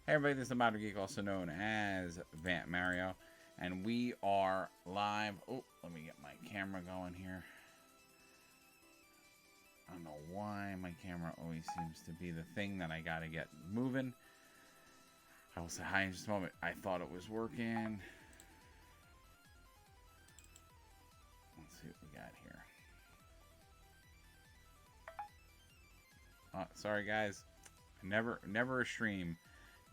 Hey everybody, this is the Modern Geek, also known as Vamp Mario, and we are live. Oh, let me get my camera going here. I don't know why my camera always seems to be the thing that I gotta get moving. I will say hi in just a moment. I thought it was working. Let's see what we got here. Sorry guys, never a stream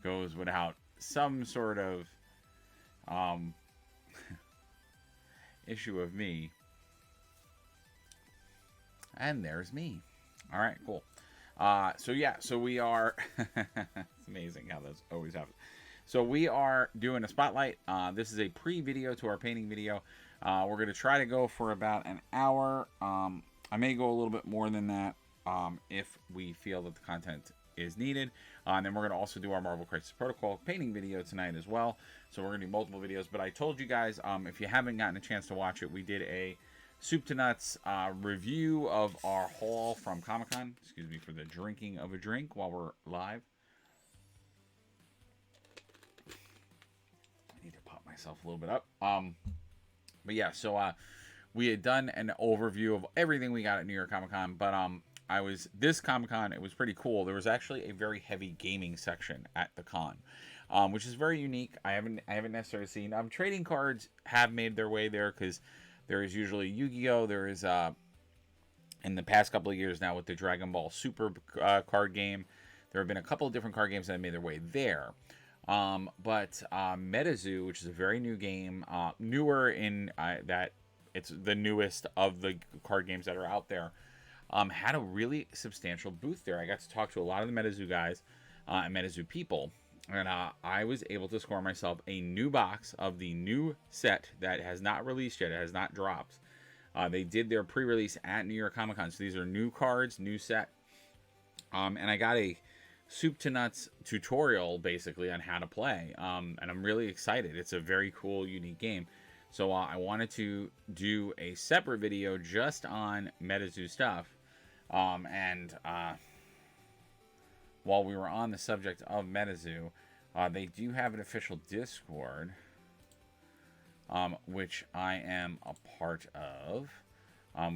goes without some sort of issue of me. And there's me. All right, cool. So we are. It's amazing how this always happens. So we are doing a spotlight. This is a pre-video to our painting video. We're going to try to go for about an hour. I may go a little bit more than that if we feel that the content is needed. And then we're going to also do our Marvel Crisis Protocol painting video tonight as well. So we're going to do multiple videos. But I told you guys, if you haven't gotten a chance to watch it, we did a soup to nuts review of our haul from Comic-Con. Excuse me for the drinking of a drink while we're live. I need to pop myself a little bit up. But yeah, so we had done an overview of everything we got at New York Comic-Con. But this Comic-Con, it was pretty cool. There was actually a very heavy gaming section at the con, which is very unique. I haven't necessarily seen. Trading cards have made their way there because there is usually Yu-Gi-Oh! There is, in the past couple of years now with the Dragon Ball Super card game, there have been a couple of different card games that have made their way there. But MetaZoo, which is a very new game, newer in that it's the newest of the card games that are out there, had a really substantial booth there. I got to talk to a lot of the MetaZoo guys and MetaZoo people. And I was able to score myself a new box of the new set that has not released yet. It has not dropped. They did their pre-release at New York Comic Con. So these are new cards, new set. And I got a soup to nuts tutorial basically on how to play. And I'm really excited. It's a very cool, unique game. So I wanted to do a separate video just on MetaZoo stuff. While we were on the subject of MetaZoo, they do have an official Discord, which I am a part of,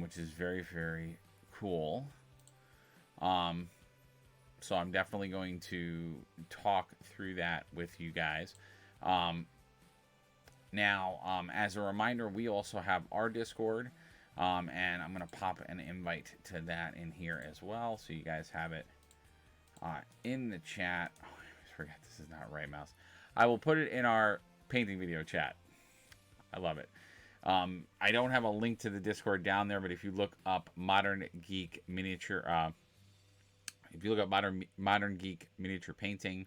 which is very, very cool. So I'm definitely going to talk through that with you guys. Now, as a reminder, we also have our Discord, and I'm going to pop an invite to that in here as well, so you guys have it in the chat. Oh, I always forget this is not right mouse. I will put it in our painting video chat. I love it. I don't have a link to the Discord down there, but if you look up Modern Geek Miniature, if you look up Modern Geek Miniature Painting,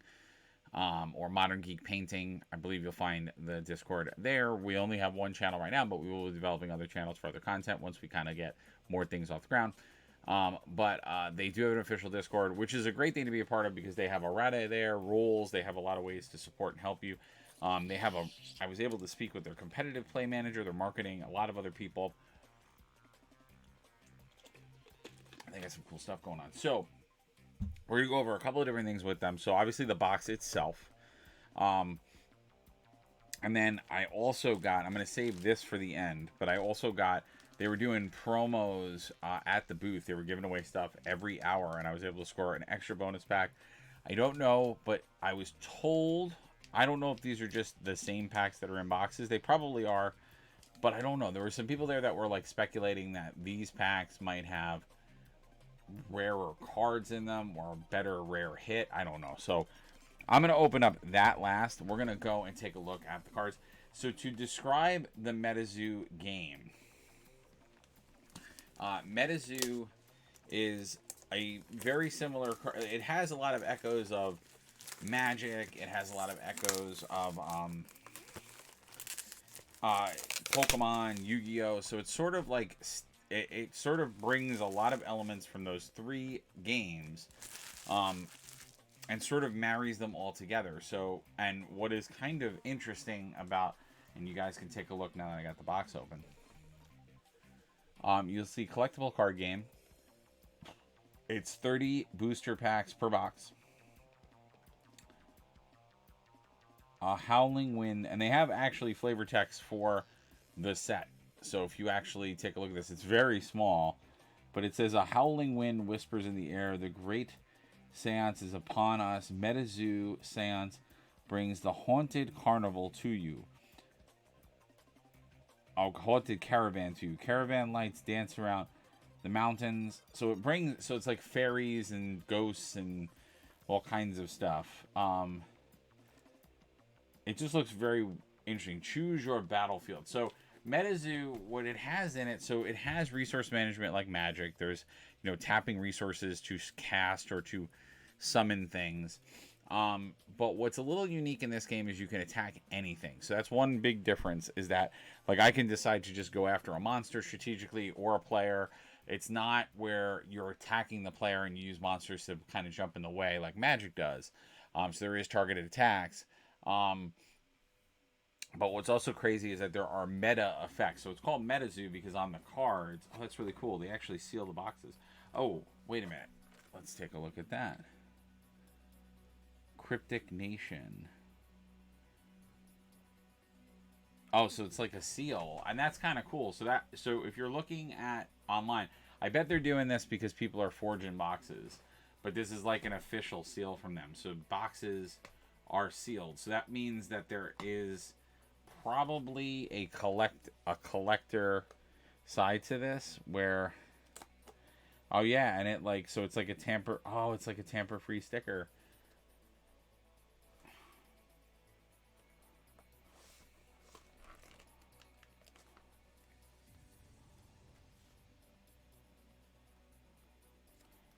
or Modern Geek Painting, I believe you'll find the Discord there. We only have one channel right now, but we will be developing other channels for other content once we kind of get more things off the ground. But they do have an official Discord, which is a great thing to be a part of because they have errata there, rules. They have a lot of ways to support and help you. I was able to speak with their competitive play manager, their marketing, a lot of other people. They got some cool stuff going on. So we're going to go over a couple of different things with them. So obviously the box itself. And then I also got, I'm going to save this for the end, but I also got, they were doing promos at the booth. They were giving away stuff every hour, and I was able to score an extra bonus pack. I don't know, but I was told, I don't know if these are just the same packs that are in boxes. They probably are, but I don't know. There were some people there that were like speculating that these packs might have rarer cards in them or a better rare hit. I don't know. So I'm going to open up that last. We're going to go and take a look at the cards. So to describe the MetaZoo game, MetaZoo is a very similar card. It has a lot of echoes of Magic. It has a lot of echoes of Pokemon, Yu-Gi-Oh! So it's sort of like it sort of brings a lot of elements from those three games, and sort of marries them all together. So, and what is kind of interesting about, and you guys can take a look now that I got the box open. You'll see collectible card game. It's 30 booster packs per box. a Howling Wind, and they have actually flavor text for the set. So if you actually take a look at this, it's very small, but it says a howling wind whispers in the air. The great seance is upon us. Metazoo seance brings the haunted carnival to you. A haunted caravan to you. Caravan lights dance around the mountains. So it's like fairies and ghosts and all kinds of stuff. It just looks very interesting. Choose your battlefield. So MetaZoo, what it has in it, so it has resource management like Magic. There's, tapping resources to cast or to summon things. But what's a little unique in this game is you can attack anything. So that's one big difference, is that like I can decide to just go after a monster strategically or a player. It's not where you're attacking the player and you use monsters to kind of jump in the way like Magic does. So there is targeted attacks. But what's also crazy is that there are meta effects. So it's called MetaZoo because on the cards, oh, that's really cool. They actually seal the boxes. Oh, wait a minute. Let's take a look at that. Cryptic Nation. Oh, so it's like a seal, and that's kind of cool. So if you're looking at online, I bet they're doing this because people are forging boxes, but this is like an official seal from them. So boxes are sealed. So that means that there is probably a collector side to this where, oh yeah, and it like, so it's like a it's like a tamper free sticker.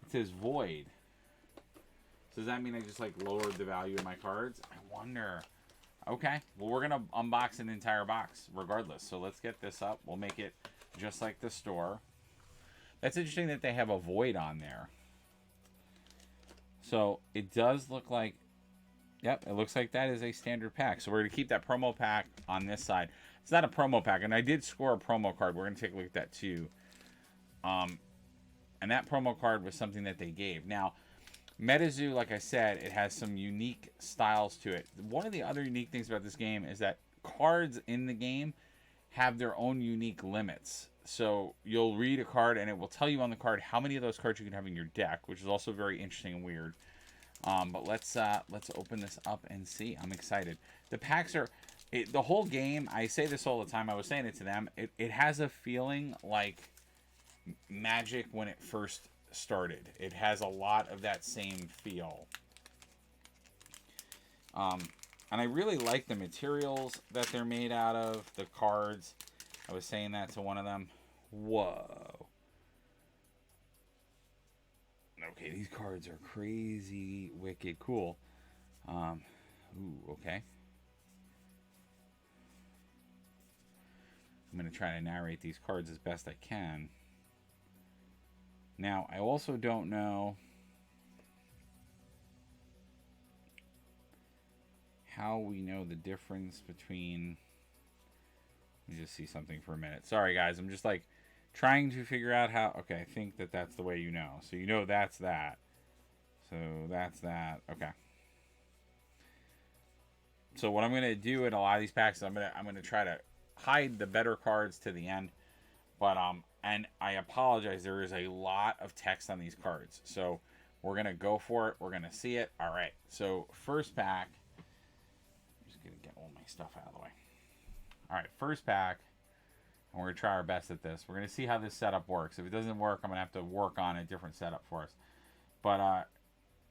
It says void. So does that mean I just like lowered the value of my cards? I wonder. Okay, well, we're gonna unbox an entire box regardless. So let's get this up. We'll make it just like the store. That's interesting that they have a void on there. So it does look like, yep, it looks like that is a standard pack. So we're gonna keep that promo pack on this side. It's not a promo pack, and I did score a promo card. We're gonna take a look at that too. And that promo card was something that they gave. Now, MetaZoo, like I said, it has some unique styles to it. One of the other unique things about this game is that cards in the game have their own unique limits. So you'll read a card and it will tell you on the card how many of those cards you can have in your deck, which is also very interesting and weird. But let's open this up and see. I'm excited. The packs are, the whole game, I say this all the time, I was saying it to them, it has a feeling like Magic when it first started. It has a lot of that same feel. And I really like the materials that they're made out of, the cards. I was saying that to one of them. Whoa. Okay, these cards are crazy, wicked cool. Ooh, okay. I'm going to try to narrate these cards as best I can. Now, I also don't know how we know the difference between... Let me just see something for a minute. Sorry, guys. I'm just, like, trying to figure out how... Okay, I think that that's the way you know. So, you know that's that. So, that's that. Okay. So, what I'm going to do in a lot of these packs is I'm going to try to hide the better cards to the end. But, and I apologize, there is a lot of text on these cards. So we're going to go for it. We're going to see it. All right. So first pack. I'm just going to get all my stuff out of the way. All right. First pack. And we're going to try our best at this. We're going to see how this setup works. If it doesn't work, I'm going to have to work on a different setup for us. But,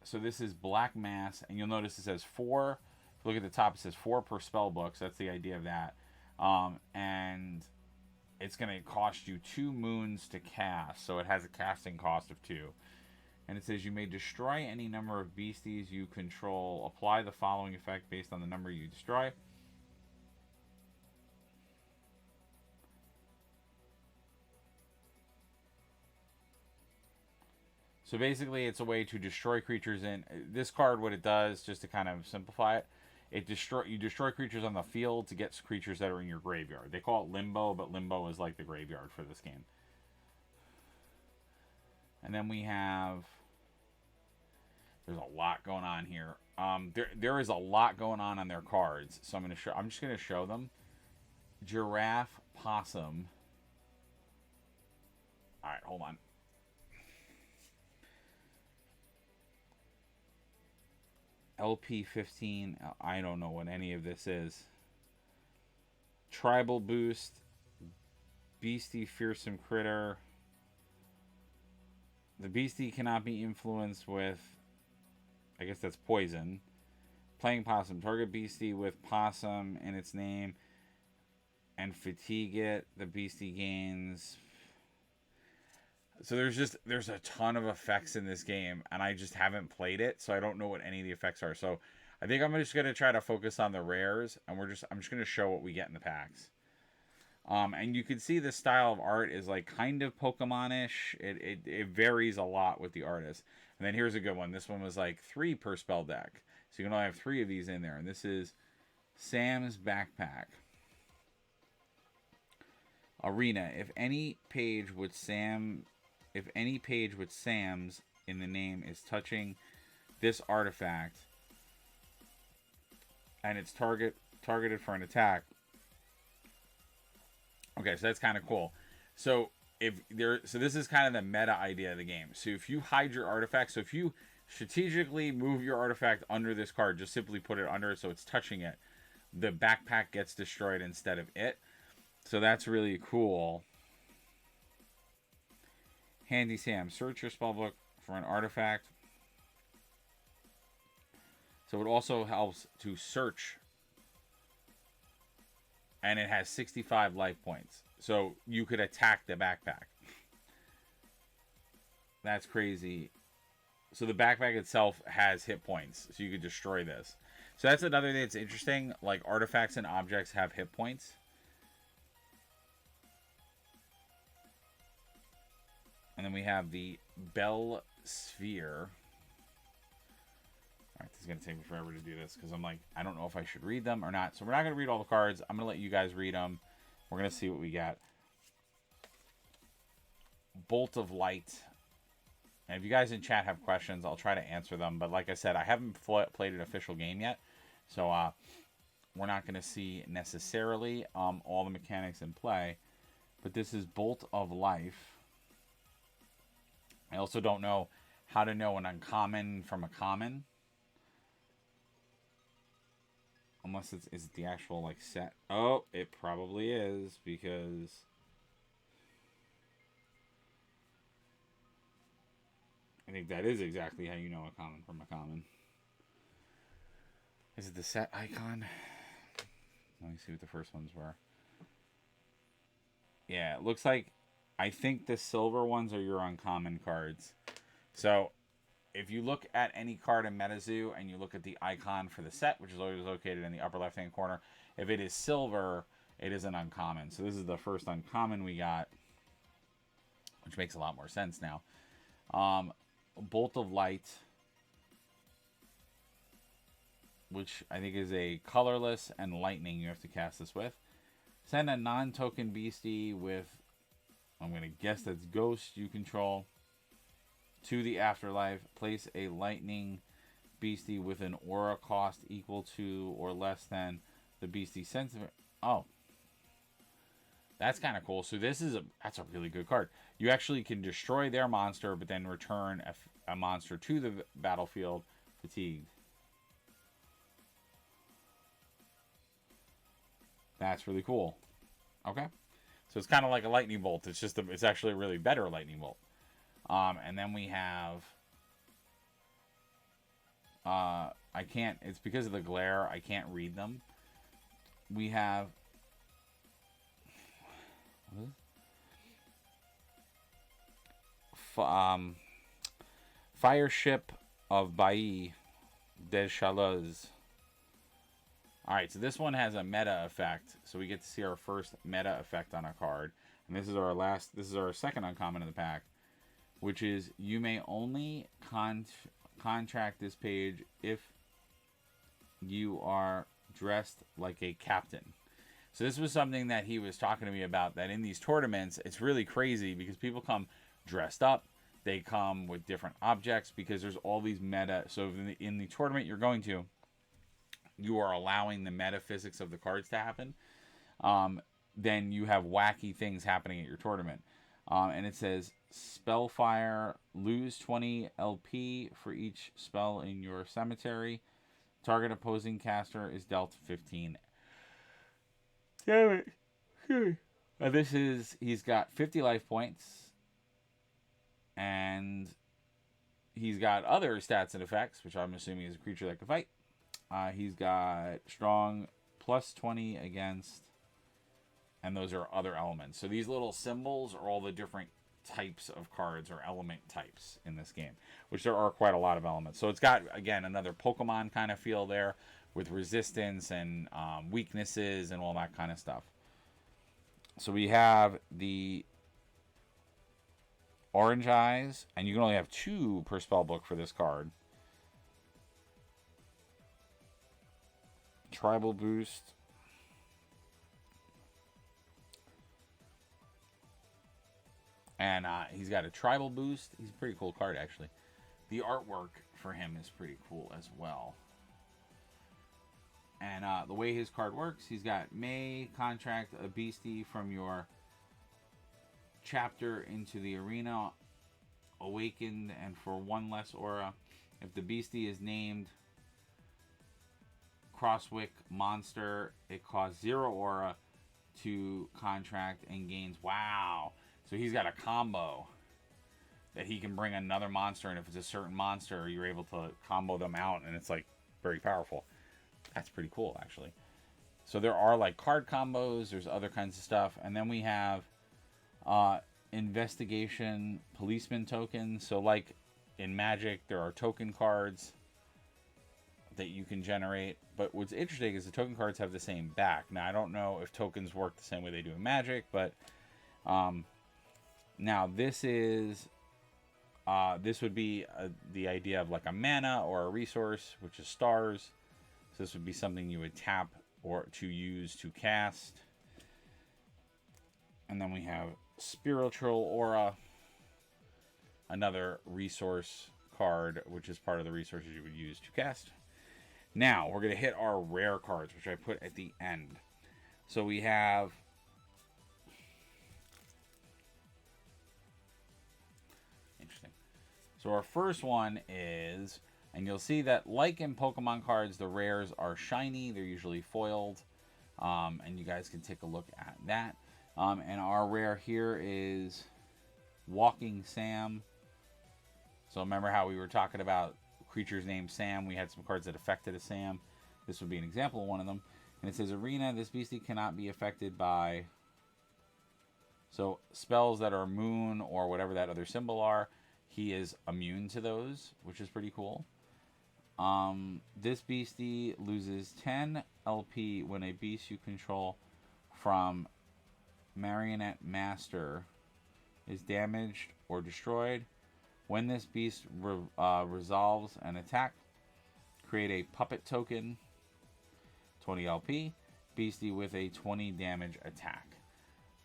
so this is Black Mass. And you'll notice it says 4. If you look at the top, it says 4 per spell book. So that's the idea of that. And it's going to cost you 2 moons to cast. So it has a casting cost of 2. And it says you may destroy any number of beasties you control. Apply the following effect based on the number you destroy. So basically it's a way to destroy creatures in... This card, what it does, just to kind of simplify it, you destroy creatures on the field to get creatures that are in your graveyard. They call it Limbo, but Limbo is like the graveyard for this game. And then we have... There's a lot going on here. There is a lot going on their cards, so I'm just gonna show them. Giraffe, possum. All right, hold on. LP15. I don't know what any of this is. Tribal boost. Beastie, fearsome critter. The beastie cannot be influenced with, I guess that's poison. Playing possum. Target beastie with possum in its name and fatigue it. The beastie gains. So there's a ton of effects in this game, and I just haven't played it, so I don't know what any of the effects are. So I think I'm just gonna try to focus on the rares, and I'm just gonna show what we get in the packs. And you can see the style of art is like kind of Pokemon-ish. It varies a lot with the artist. And then here's a good one. This one was like 3 per spell deck. So you can only have 3 of these in there. And this is Sam's Backpack. Arena. If any page with Sam's in the name is touching this artifact and it's targeted for an attack. Okay, so that's kind of cool. So this is kind of the meta idea of the game. So if you hide your artifact, so if you strategically move your artifact under this card, just simply put it under it so it's touching it, the backpack gets destroyed instead of it. So that's really cool. Handy Sam, search your spellbook for an artifact. So it also helps to search. And it has 65 life points. So you could attack the backpack. That's crazy. So the backpack itself has hit points. So you could destroy this. So that's another thing that's interesting. Like artifacts and objects have hit points. And then we have the Bell Sphere. Alright, this is going to take me forever to do this because I'm like, I don't know if I should read them or not. So we're not going to read all the cards. I'm going to let you guys read them. We're going to see what we got. Bolt of Light. And if you guys in chat have questions, I'll try to answer them. But like I said, I haven't played an official game yet. So we're not going to see necessarily all the mechanics in play. But this is Bolt of Life. I also don't know how to know an uncommon from a common. Unless is it the actual like set? Oh, it probably is because I think that is exactly how you know a common from a common. Is it the set icon? Let me see what the first ones were. Yeah, it looks like I think the silver ones are your uncommon cards. So if you look at any card in MetaZoo and you look at the icon for the set, which is always located in the upper left-hand corner, if it is silver, it is an uncommon. So this is the first uncommon we got, which makes a lot more sense now. Bolt of Light, which I think is a colorless and lightning you have to cast this with. Send a non-token beastie with, I'm going to guess that's ghost you control, to the afterlife. Place a lightning beastie with an aura cost equal to or less than the beastie sensitive. Oh, that's kind of cool. So that's a really good card. You actually can destroy their monster, but then return a monster to the battlefield fatigued. That's really cool. Okay, so it's kind of like a lightning bolt. It's actually a really better lightning bolt. And then we have, I can't, it's because of the glare, I can't read them. We have, Fire Ship of Bailly des Chaleuses. Alright, so this one has a meta effect. So we get to see our first meta effect on a card. And this is our second uncommon in the pack, which is you may only contract this page if you are dressed like a captain. So this was something that he was talking to me about, that in these tournaments, it's really crazy because people come dressed up. They come with different objects because there's all these meta. So in the tournament you're going to, you are allowing the metaphysics of the cards to happen. Then you have wacky things happening at your tournament. And it says Spellfire, lose 20 LP for each spell in your cemetery. Target opposing caster is dealt 15. Damn it. He's got 50 life points. And he's got other stats and effects, which I'm assuming is a creature that can fight. He's got strong plus 20 against, and those are other elements. So these little symbols are all the different types of cards or element types in this game, which there are quite a lot of elements. So it's got, again, another Pokemon kind of feel there with resistance and weaknesses and all that kind of stuff. So we have the Orange Eyes, and you can only have 2 per spell book for this card. Tribal Boost. And he's got a Tribal Boost. He's a pretty cool card, actually. The artwork for him is pretty cool as well. And the way his card works, he's got may contract a beastie from your chapter into the arena, awakened, and for 1 less aura. If the beastie is named Crosswick Monster, it costs 0 aura to contract and gains. Wow. So he's got a combo that he can bring another monster, and if it's a certain monster, you're able to combo them out, and it's like very powerful. That's pretty cool, actually. So there are like card combos, there's other kinds of stuff, and then we have investigation policeman tokens. So like in Magic, there are token cards that you can generate, but what's interesting is the token cards have the same back. Now I don't know if tokens work the same way they do in Magic, but now this is this would be the idea of like a mana or a resource, which is stars. So this would be something you would tap or to use to cast. And then we have Spiritual Aura, another resource card, which is part of the resources you would use to cast. Now, we're going to hit our rare cards, which I put at the end. So we have interesting. So our first one is, and you'll see that like in Pokemon cards, the rares are shiny. They're usually foiled. And you guys can take a look at that. And our rare here is Walking Sam. So remember how we were talking about creatures named Sam? We had some cards that affected a Sam. This would be an example of one of them. And it says Arena, this beastie cannot be affected by... So spells that are moon or whatever that other symbol are, he is immune to those, which is pretty cool. This beastie loses 10 LP when a beast you control from Marionette Master is damaged or destroyed. When this beast resolves an attack, create a puppet token, 20 LP, beastie with a 20 damage attack.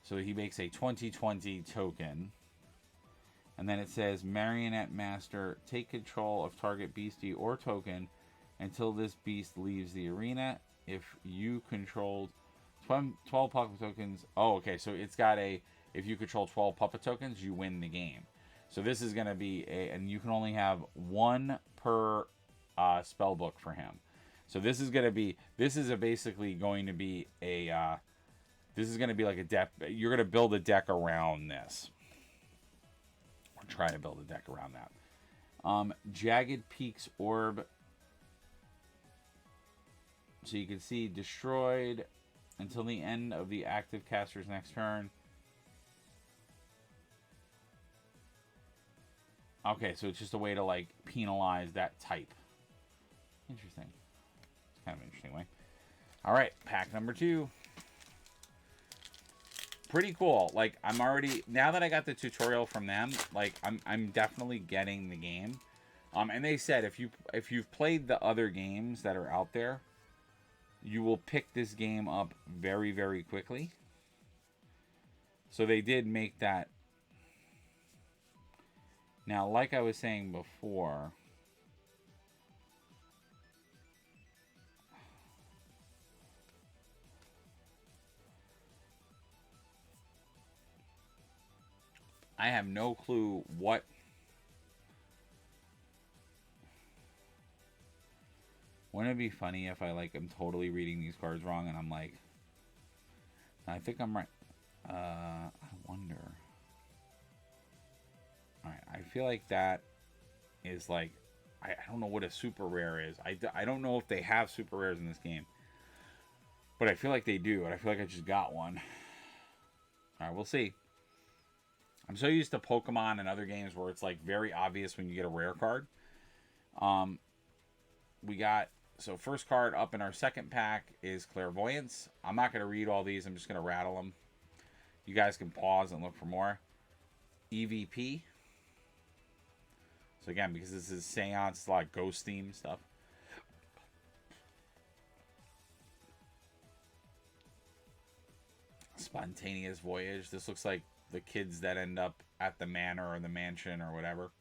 So he makes a 20/20 token. And then it says, Marionette Master, take control of target beastie or token until this beast leaves the arena. If you controlled 12 puppet tokens... Oh, okay, so it's got a... If you control 12 puppet tokens, you win the game. So this is going to be a... And you can only have 1 per spell book for him. So this is going to be... This is basically going to be a... this is going to be like a deck... You're going to build a deck around this. Try to build a deck around that. Jagged Peaks Orb. So you can see destroyed until the end of the active caster's next turn. Okay, so it's just a way to like penalize that type. Interesting. It's kind of an interesting way. All right, pack number 2. Pretty cool. Like, I'm already, now that I got the tutorial from them, like I'm definitely getting the game. And they said if you've played the other games that are out there, you will pick this game up very, very quickly. So they did make that Now, like I was saying before, I have no clue what... Wouldn't it be funny if I, like, am totally reading these cards wrong and I'm like... I think I'm right. I wonder... Alright, I feel like that is, like... I don't know what a super rare is. I don't know if they have super rares in this game. But I feel like they do, and I feel like I just got one. Alright, we'll see. I'm so used to Pokemon and other games where it's, like, very obvious when you get a rare card. We got... So, first card up in our second pack is Clairvoyance. I'm not going to read all these. I'm just going to rattle them. You guys can pause and look for more. EVP. So, again, because this is Seance, it's a lot of ghost theme stuff. Spontaneous Voyage. This looks like the kids that end up at the manor or the mansion or whatever.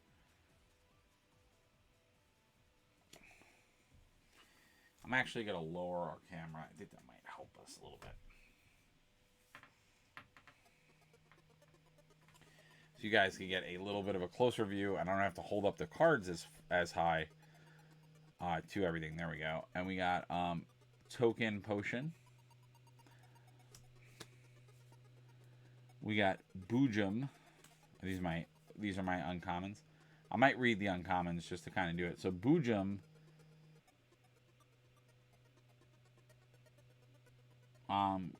I'm actually going to lower our camera. I think that might help us a little bit. So you guys can get a little bit of a closer view. I don't have to hold up the cards as high to everything. There we go. And we got Token Potion. We got Boojum. These are my uncommons. I might read the uncommons just to kind of do it. So Boojum.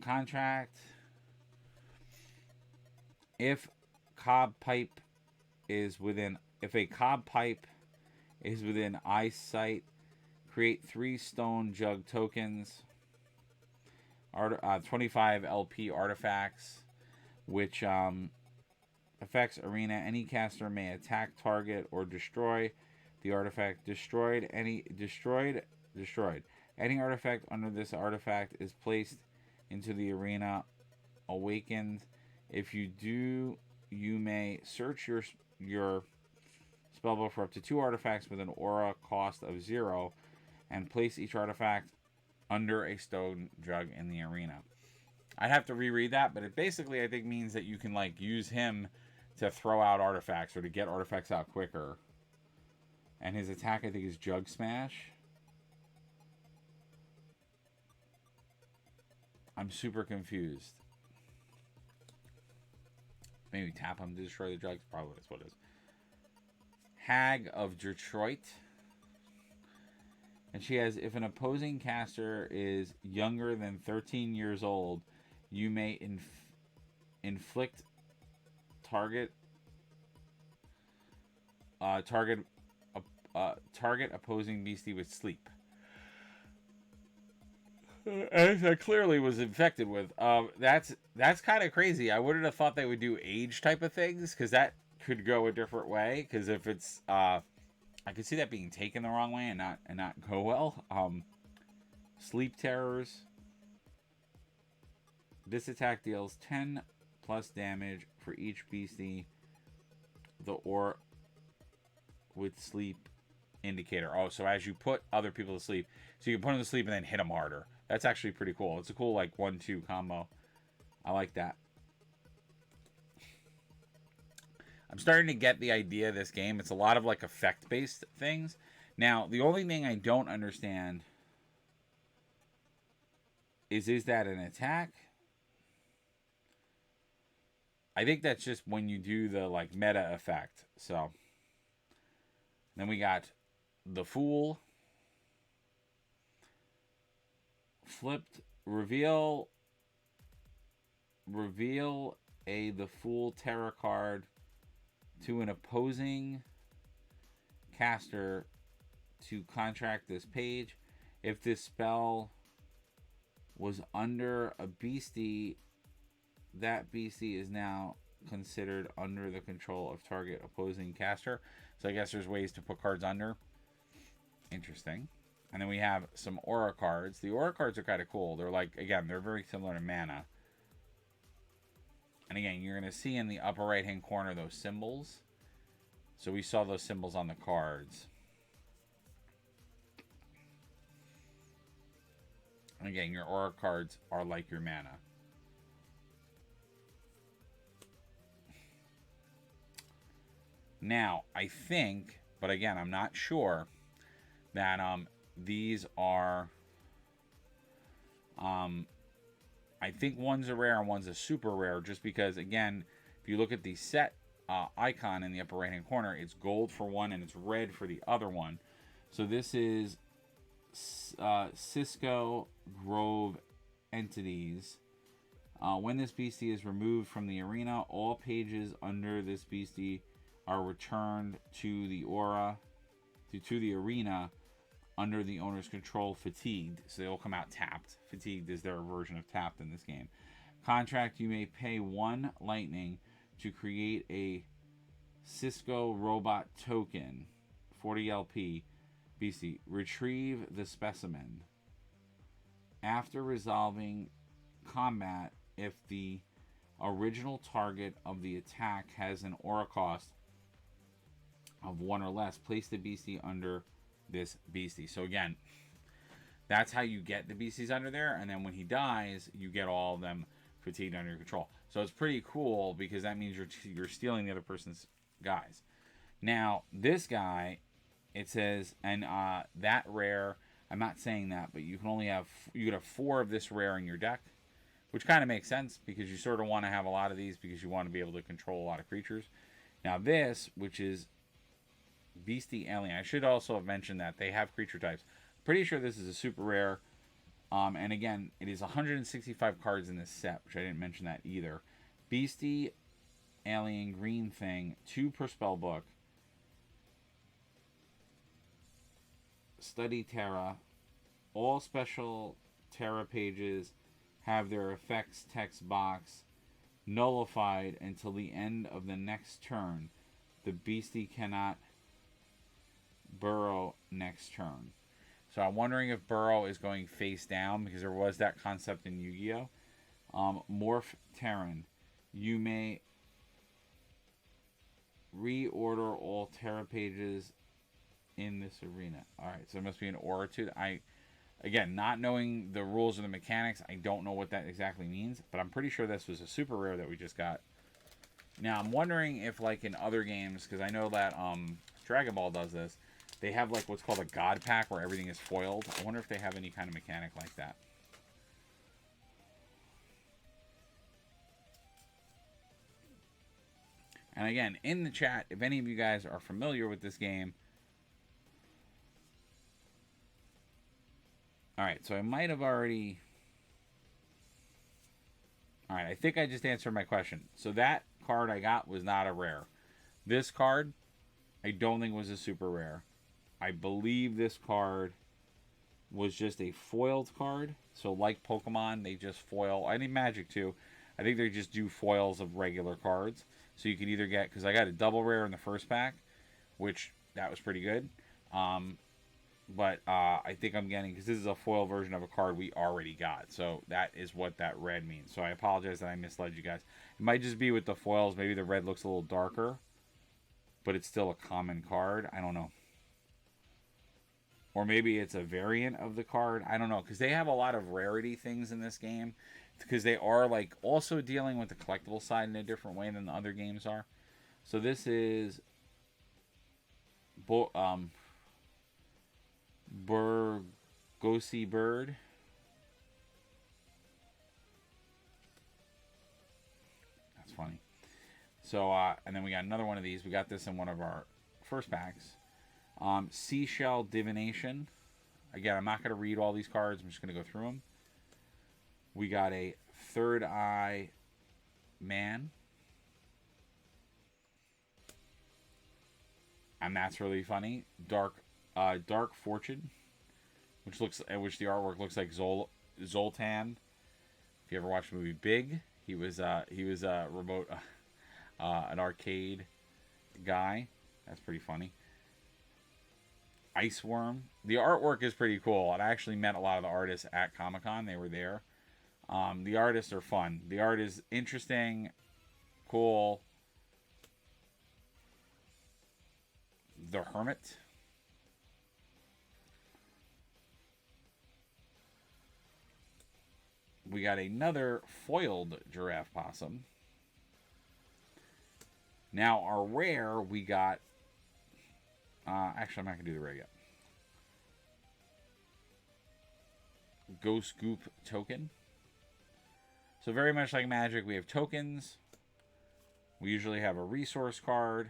Contract. If a cob pipe is within eyesight, create 3 stone jug tokens. 25 LP artifacts, which affects arena. Any caster may attack target or destroy the artifact. Destroyed. Any artifact under this artifact is placed into the arena. Awakened. If you do, you may search your spellbook for up to 2 artifacts with an aura cost of 0 and place each artifact under a stone jug in the arena. I'd have to reread that, but it basically, I think, means that you can, like, use him to throw out artifacts or to get artifacts out quicker. And his attack, I think, is Jug Smash. I'm super confused. Maybe tap him to destroy the jugs. Probably that's what it is. Hag of Detroit. And she has, if an opposing caster is younger than 13 years old, you may inflict target opposing beastie with sleep. As I clearly was infected with. That's kind of crazy. I wouldn't have thought they would do age type of things, because that could go a different way. Because if it's, I could see that being taken the wrong way and not go well. Sleep terrors. This attack deals 10 plus damage for each beastie. The or with sleep indicator. Oh, so as you put other people to sleep, so you can put them to sleep and then hit them harder. That's actually pretty cool. It's a cool, like, 1-2 combo. I like that. I'm starting to get the idea of this game. It's a lot of, like, effect-based things. Now, the only thing I don't understand is that an attack? I think that's just when you do the, like, meta effect. So, then we got the Fool. Flipped. Reveal the Fool Terror card to an opposing caster to contract this page. If this spell was under a beastie, that beastie is now considered under the control of target opposing caster. So I guess there's ways to put cards under. Interesting. And then we have some aura cards. The aura cards are kind of cool. They're like, again, they're very similar to mana. And again, you're going to see in the upper right-hand corner those symbols. So we saw those symbols on the cards. Again, your aura cards are like your mana. Now, I think, but again, I'm not sure, that these are... I think one's a rare and one's a super rare, just because, again, if you look at the set icon in the upper right hand corner, it's gold for one and it's red for the other one. So this is Cisco Grove entities. When this beastie is removed from the arena, all pages under this beastie are returned to the aura, to the arena under the owner's control, fatigued. So they all come out tapped. Fatigued is their version of tapped in this game. Contract, you may pay 1 lightning to create a Cisco robot token, 40 LP, beastie. Retrieve the specimen. After resolving combat, if the original target of the attack has an aura cost of 1 or less, place the beastie under this beastie. So again, that's how you get the beasties under there, and then when he dies, you get all of them fatigued under your control. So it's pretty cool, because that means you're stealing the other person's guys. Now, this guy, it says, and that rare, I'm not saying that, but you could have 4 of this rare in your deck, which kind of makes sense, because you sort of want to have a lot of these, because you want to be able to control a lot of creatures. Now this, which is Beastie Alien, I should also have mentioned that they have creature types. Pretty sure this is a super rare. And again, it is 165 cards in this set, which I didn't mention that either. Beastie Alien green thing, 2 per spell book. Study Terra. All special Terra pages have their effects text box nullified until the end of the next turn. The beastie cannot burrow next turn. So I'm wondering if burrow is going face down, because there was that concept in Yu-Gi-Oh! Morph Terran. You may reorder all Terra pages in this arena. Alright, so it must be an aura too. Again, not knowing the rules or the mechanics, I don't know what that exactly means, but I'm pretty sure this was a super rare that we just got. Now, I'm wondering if, like in other games, because I know that Dragon Ball does this, they have like what's called a God Pack where everything is foiled. I wonder if they have any kind of mechanic like that. And again, in the chat, if any of you guys are familiar with this game... Alright, so I might have already... Alright, I think I just answered my question. So that card I got was not a rare. This card, I don't think was a super rare. I believe this card was just a foiled card. So like Pokemon, they just foil. I think Magic too. I think they just do foils of regular cards. So you could either get... Because I got a double rare in the first pack, which that was pretty good. But I think I'm getting... Because this is a foil version of a card we already got. So that is what that red means. So I apologize that I misled you guys. It might just be with the foils. Maybe the red looks a little darker. But it's still a common card. I don't know. Or maybe it's a variant of the card. I don't know. Because they have a lot of rarity things in this game. Because they are like also dealing with the collectible side in a different way than the other games are. So this is... Burgosi Bird. That's funny. So, and then we got another one of these. We got this in one of our first packs. Seashell Divination. Again, I'm not going to read all these cards. I'm just going to go through them. We got a Third Eye Man. And that's really funny. Dark Fortune, which the artwork looks like Zoltan. If you ever watched the movie Big, he was a remote an arcade guy. That's pretty funny. Iceworm. The artwork is pretty cool. And I actually met a lot of the artists at Comic-Con. They were there. The artists are fun. The art is interesting, cool. the Hermit. We got another foiled Giraffe Possum. Now, our rare, we got... actually, I'm not going to do the rare yet. Ghost Goop Token. So very much like Magic, we have tokens. We usually have a resource card.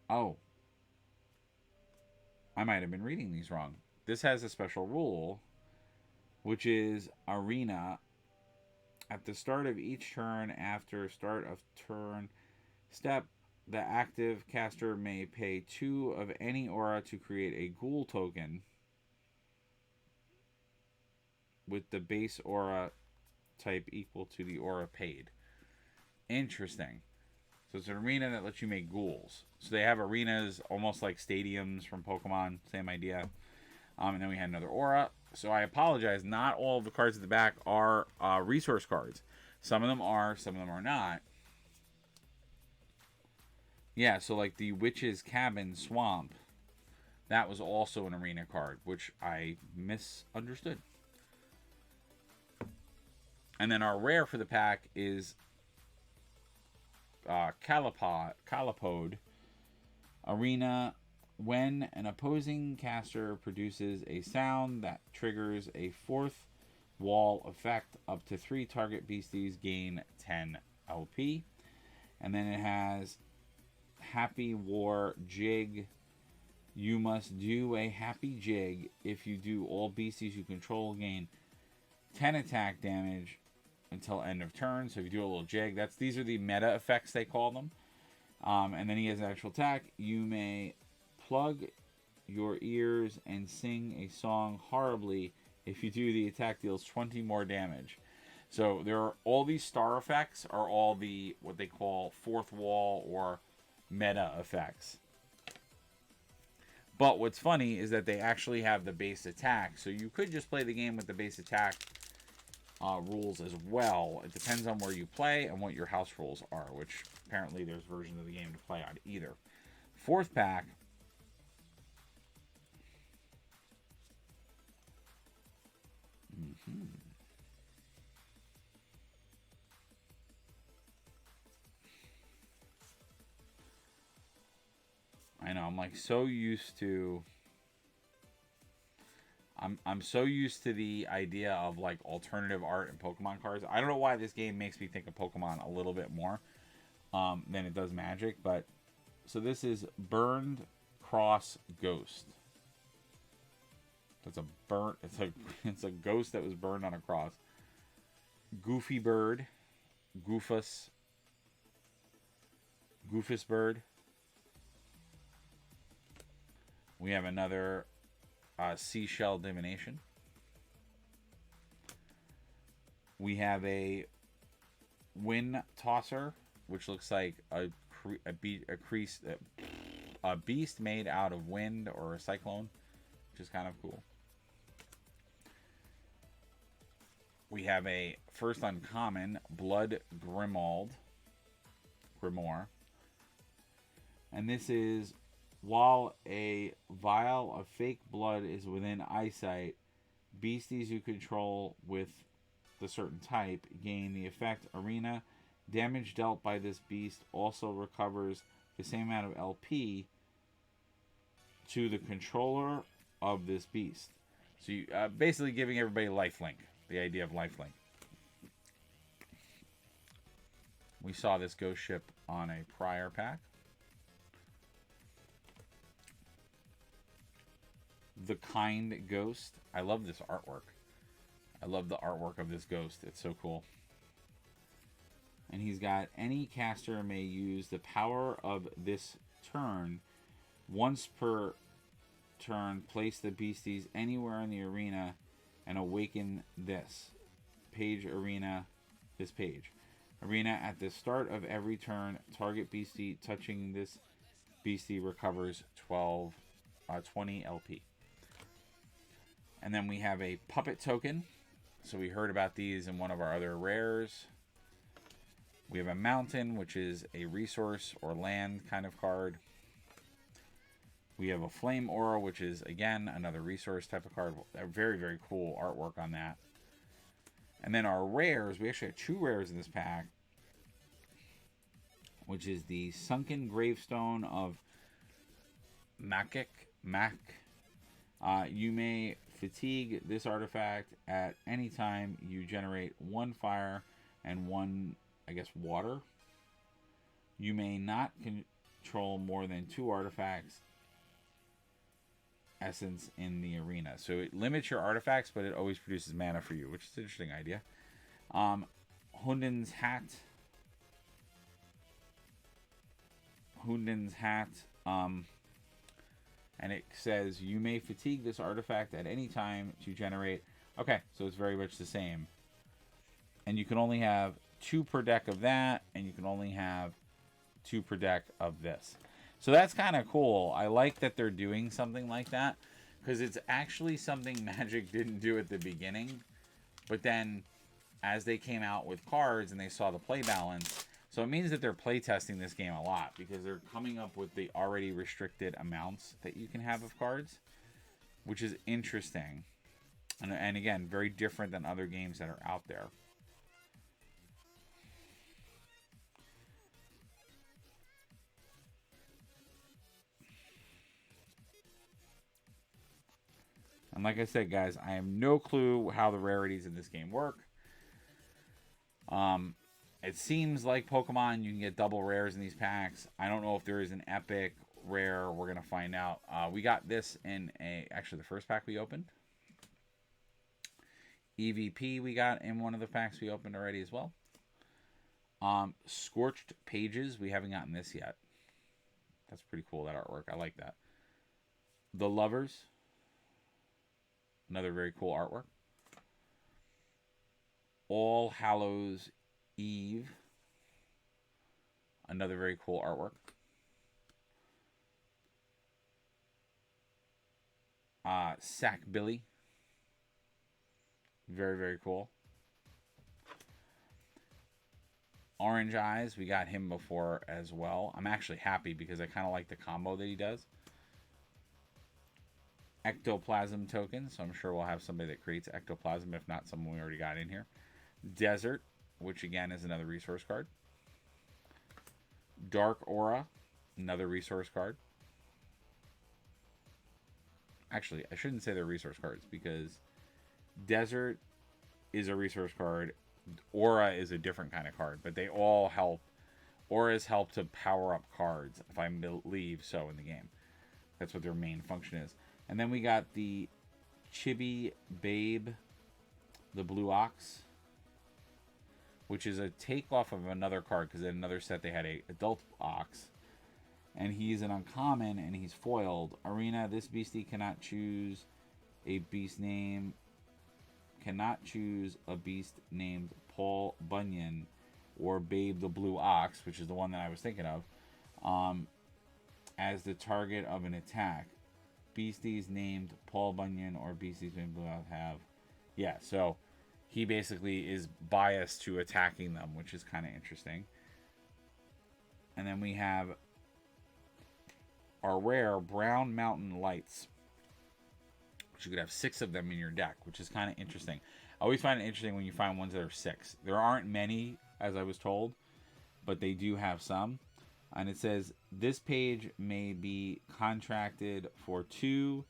Oh. I might have been reading these wrong. This has a special rule, which is Arena. At the start of each turn, after start of turn step, the active caster may pay 2 of any aura to create a ghoul token with the base aura type equal to the aura paid. Interesting. So it's an arena that lets you make ghouls. So they have arenas almost like stadiums from Pokemon. Same idea. And then we had another aura. So I apologize. Not all of the cards at the back are resource cards. Some of them are. Some of them are not. Yeah, so like the Witch's Cabin Swamp. That was also an arena card, which I misunderstood. And then our rare for the pack is Calipode. Arena. When an opposing caster produces a sound that triggers a 4th wall effect, up to 3 target beasties gain 10 LP. And then it has Happy War Jig. You must do a happy jig. If you do, all beasties you control gain 10 attack damage until end of turn. So if you do a little jig, these are the meta effects, they call them. And then he has an actual attack. You may plug your ears and sing a song horribly. If you do, the attack deals 20 more damage. So there are all these star effects are all the what they call 4th wall or meta effects. But what's funny is that they actually have the base attack. So you could just play the game with the base attack rules as well. It depends on where you play and what your house rules are, which apparently there's versions of the game to play on either. 4th pack. I know, I'm like so used to... I'm so used to the idea of like alternative art and Pokemon cards. I don't know why this game makes me think of Pokemon a little bit more than it does Magic. But so this is Burned Cross Ghost. That's a burnt. It's a ghost that was burned on a cross. Goofy Bird, Goofus Bird. We have another Seashell Divination. We have a Wind Tosser, which looks like a beast made out of wind or a cyclone, which is kind of cool. We have a first uncommon Blood Grimoire. And this is, while a vial of fake blood is within eyesight, beasties you control with the certain type gain the effect Arena. Damage dealt by this beast also recovers the same amount of LP to the controller of this beast. So you basically giving everybody lifelink. The idea of lifelink. We saw this ghost ship on a prior pack. The Kind Ghost. I love this artwork. I love the artwork of this ghost. It's so cool. And he's got, any caster may use the power of this turn. Once per turn, place the beasties anywhere in the arena and awaken this page arena. This page. Arena, at the start of every turn, target beastie touching this beastie recovers 20 LP. And then we have a puppet token. So we heard about these in one of our other rares. We have a mountain, which is a resource or land kind of card. We have a flame aura, which is, again, another resource type of card. A very, very cool artwork on that. And then our rares, we actually have 2 rares in this pack, which is the Sunken Gravestone of Makik. You may fatigue this artifact at any time you generate 1 fire and 1, I guess, water. You may not control more than 2 artifacts essence in the arena. So it limits your artifacts, but it always produces mana for you, which is an interesting idea. Houdini's hat. And it says you may fatigue this artifact at any time to generate. Okay, so it's very much the same. And you can only have 2 per deck of that, and you can only have 2 per deck of this. So that's kind of cool. I like that they're doing something like that, because it's actually something Magic didn't do at the beginning. But then, as they came out with cards and they saw the play balance, so it means that they're playtesting this game a lot, because they're coming up with the already restricted amounts that you can have of cards, which is interesting. And again, very different than other games that are out there. And like I said, guys, I have no clue how the rarities in this game work. It seems like Pokemon, you can get double rares in these packs. I don't know if there is an epic rare. We're going to find out. We got this in actually the first pack we opened. EVP we got in one of the packs we opened already as well. Scorched Pages, we haven't gotten this yet. That's pretty cool, that artwork. I like that. The Lovers, another very cool artwork. All Hallows Eve, another very cool artwork. Sack Billy, very, very cool. Orange Eyes, we got him before as well. I'm actually happy because I kind of like the combo that he does. Ectoplasm Token, so I'm sure we'll have somebody that creates Ectoplasm, if not someone we already got in here. Desert, which again is another resource card. Dark Aura, another resource card. Actually, I shouldn't say they're resource cards, because Desert is a resource card. Aura is a different kind of card, but they all help. Auras help to power up cards, if I believe so, in the game. That's what their main function is. And then we got the Chibi Babe, the Blue Ox, which is a takeoff of another card, because in another set they had a Adult Ox. And he's an uncommon, and he's foiled. Arena, this beastie cannot choose a beast name. Cannot choose a beast named Paul Bunyan or Babe the Blue Ox, which is the one that I was thinking of, as the target of an attack. Beasties named Paul Bunyan or beasties named Blue Ox have... Yeah, so he basically is biased to attacking them, which is kind of interesting. And then we have our rare Brown Mountain Lights, which you could have 6 of them in your deck, which is kind of interesting. I always find it interesting when you find ones that are 6. There aren't many, as I was told, but they do have some. And it says, this page may be contracted for 2,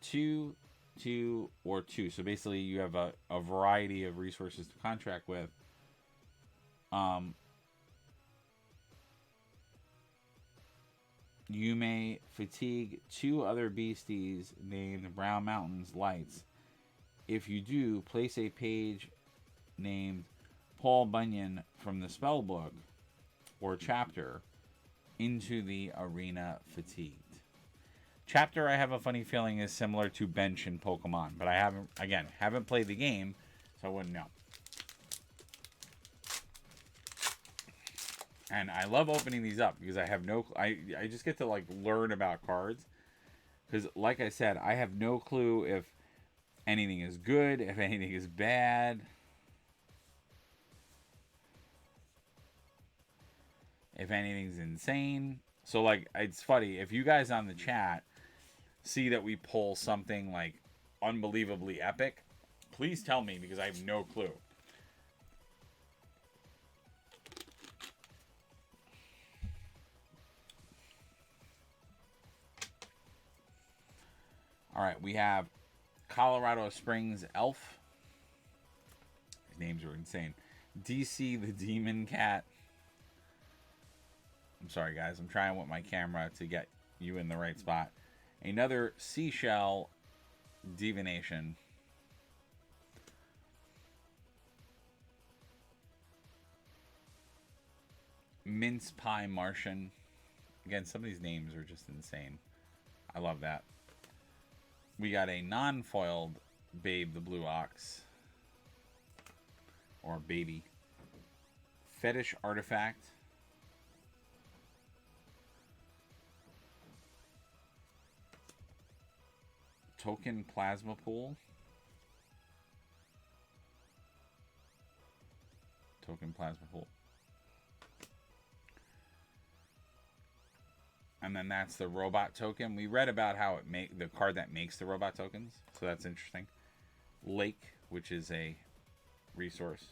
2, 2, or 2. So basically you have a variety of resources to contract with. You may fatigue 2 other beasties named Brown Mountain's Lights. If you do, place a page named Paul Bunyan from the spellbook or chapter into the arena fatigued. Chapter, I have a funny feeling, is similar to bench in Pokemon, but I haven't played the game, so I wouldn't know. And I love opening these up because I have no... I just get to, like, learn about cards. Because, like I said, I have no clue if anything is good, if anything is bad. if anything's insane. So, like, it's funny. If you guys on the chat see that we pull something, like, unbelievably epic, please tell me, because I have no clue. All right, we have Colorado Springs Elf. These names are insane. DC the Demon Cat. I'm sorry, guys. I'm trying with my camera to get you in the right spot. Another Seashell Divination. Mince Pie Martian. Again, some of these names are just insane. I love that. We got a non-foiled Babe the Blue Ox. Or Baby. Fetish Artifact. Token Plasma Pool. Token Plasma Pool. And then that's the robot token. We read about how the card that makes the robot tokens, so that's interesting. Lake, which is a resource.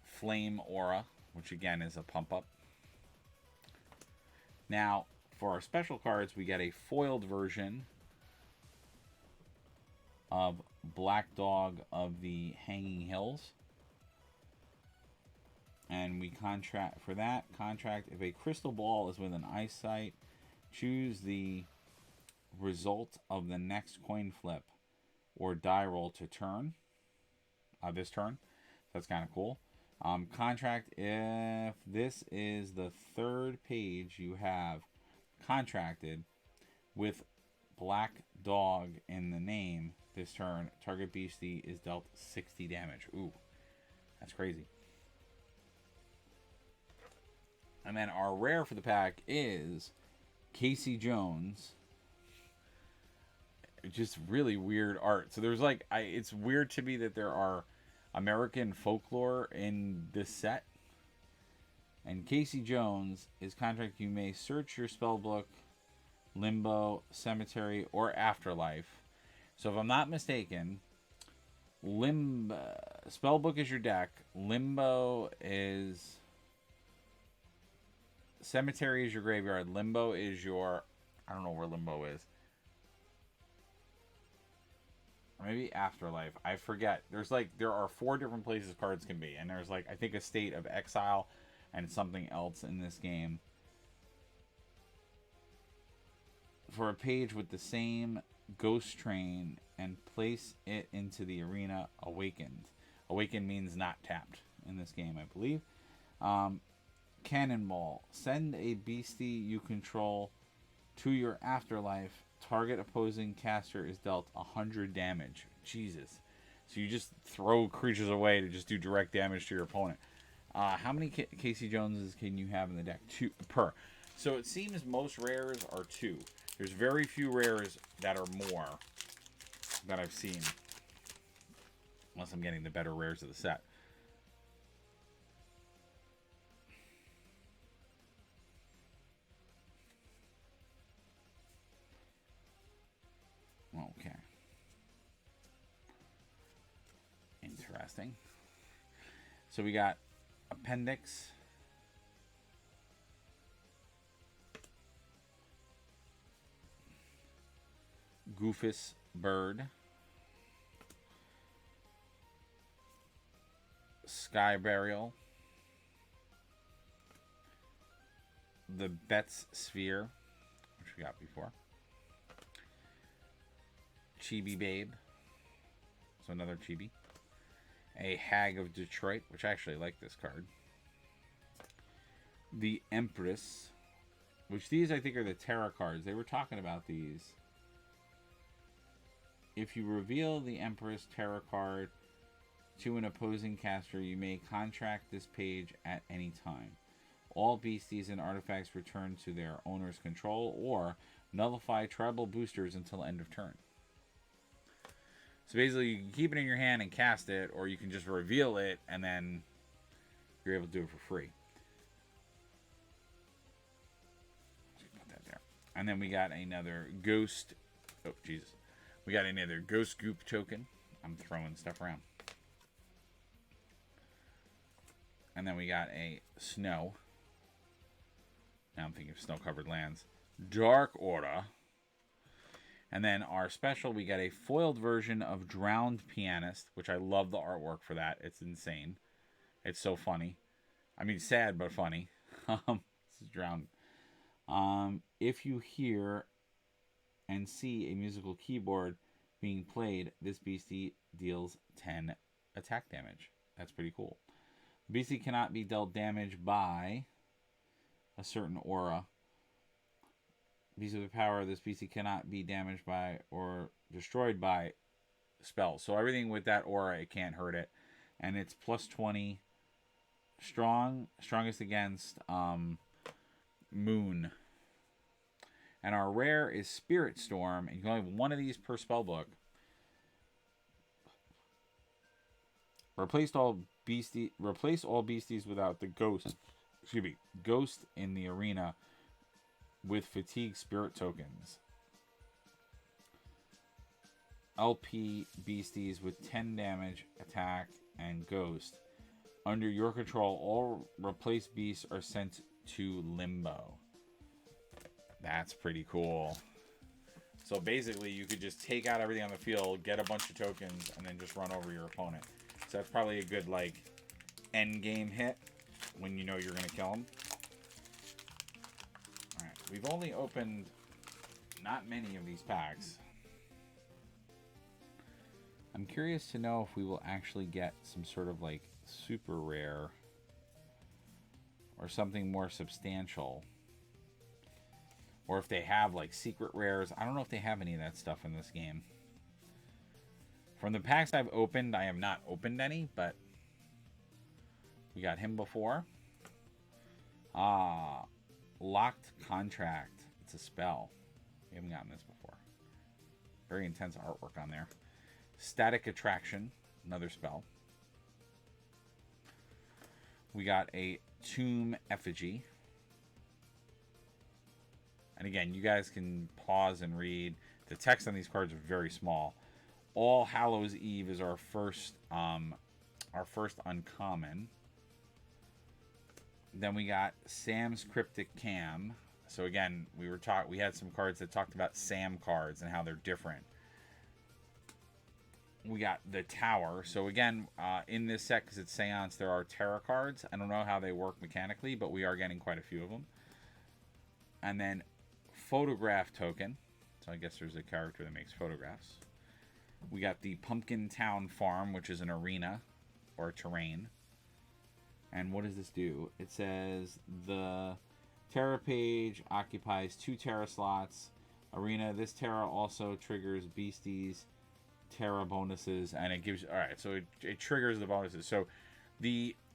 Flame Aura, which again is a pump up. Now, for our special cards, we get a foiled version of Black Dog of the Hanging Hills. And we contract if a crystal ball is within eyesight, choose the result of the next coin flip or die roll to turn. This turn. That's kind of cool. Contract, if this is the third page you have contracted with Black Dog in the name this turn, target beastie is dealt 60 damage. Ooh, that's crazy. And then our rare for the pack is Casey Jones. Just really weird art. So there's like, it's weird to me that there are American folklore in this set. And Casey Jones is contract. You may search your spellbook, Limbo, Cemetery, or Afterlife. So if I'm not mistaken, spellbook is your deck. Limbo is... Cemetery is your graveyard. Limbo is your... I don't know where Limbo is. Maybe Afterlife. I forget. There are 4 different places cards can be. And there's I think a State of Exile and something else in this game. For a page with the same Ghost Train and place it into the arena, Awakened. Awakened means not tapped in this game, I believe. Cannonball. Send a beastie you control to your Afterlife. Target opposing caster is dealt 100 damage. Jesus. So you just throw creatures away to just do direct damage to your opponent. How many Casey Joneses can you have in the deck? 2 per. So it seems most rares are 2. There's very few rares that are more that I've seen. Unless I'm getting the better rares of the set. Okay. Interesting. So we got Appendix. Goofus Bird. Sky Burial. The Bet's Sphere, which we got before. Chibi Babe. So another Chibi. A Hag of Detroit, which I actually like this card. The Empress, which these I think are the Terra cards. They were talking about these. If you reveal the Empress Terra card to an opposing caster, you may contract this page at any time. All beasties and artifacts return to their owner's control or nullify tribal boosters until end of turn. So basically, you can keep it in your hand and cast it, or you can just reveal it, and then you're able to do it for free. And then we got another ghost. Oh, Jesus. We got another ghost goop token. I'm throwing stuff around. And then we got a snow. Now I'm thinking of snow-covered lands. Dark Aura. And then our special, we got a foiled version of Drowned Pianist, which I love the artwork for that. It's insane. It's so funny. I mean, sad, but funny. This is Drowned. If you hear and see a musical keyboard being played, this beastie deals 10 attack damage. That's pretty cool. The beastie cannot be dealt damage by a certain aura. Beast of the power, this beastie cannot be damaged by or destroyed by spells. So everything with that aura, it can't hurt it. And it's plus 20 strongest against Moon. And our rare is Spirit Storm. And you can only have one of these per spell book. Replace all beasties without the ghost. Excuse me, ghost in the arena with fatigue spirit tokens. LP beasties with 10 damage, attack, and ghost. Under your control, all replaced beasts are sent to limbo. That's pretty cool. So basically, you could just take out everything on the field, get a bunch of tokens, and then just run over your opponent. So that's probably a good, like, end game hit when you know you're going to kill him. Alright, we've only opened not many of these packs. I'm curious to know if we will actually get some sort of, like, super rare or something more substantial. Or if they have, like, secret rares. I don't know if they have any of that stuff in this game. From the packs I've opened, I have not opened any, but we got him before. Locked Contract. It's a spell. We haven't gotten this before. Very intense artwork on there. Static Attraction. Another spell. We got a Tomb Effigy. And again, you guys can pause and read. The text on these cards are very small. All Hallows Eve is our first uncommon. Then we got Sam's Cryptic Cam. So again, we had some cards that talked about Sam cards and how they're different. We got the Tower. So again, in this set, because it's Seance, there are tarot cards. I don't know how they work mechanically, but we are getting quite a few of them. And then Photograph Token. So I guess there's a character that makes photographs. We got the Pumpkin Town Farm, which is an arena or a terrain. And what does this do? It says the Terra page occupies 2 Terra slots. Arena. This Terra also triggers Beastie's Terra bonuses, and it gives. All right, so it triggers the bonuses. So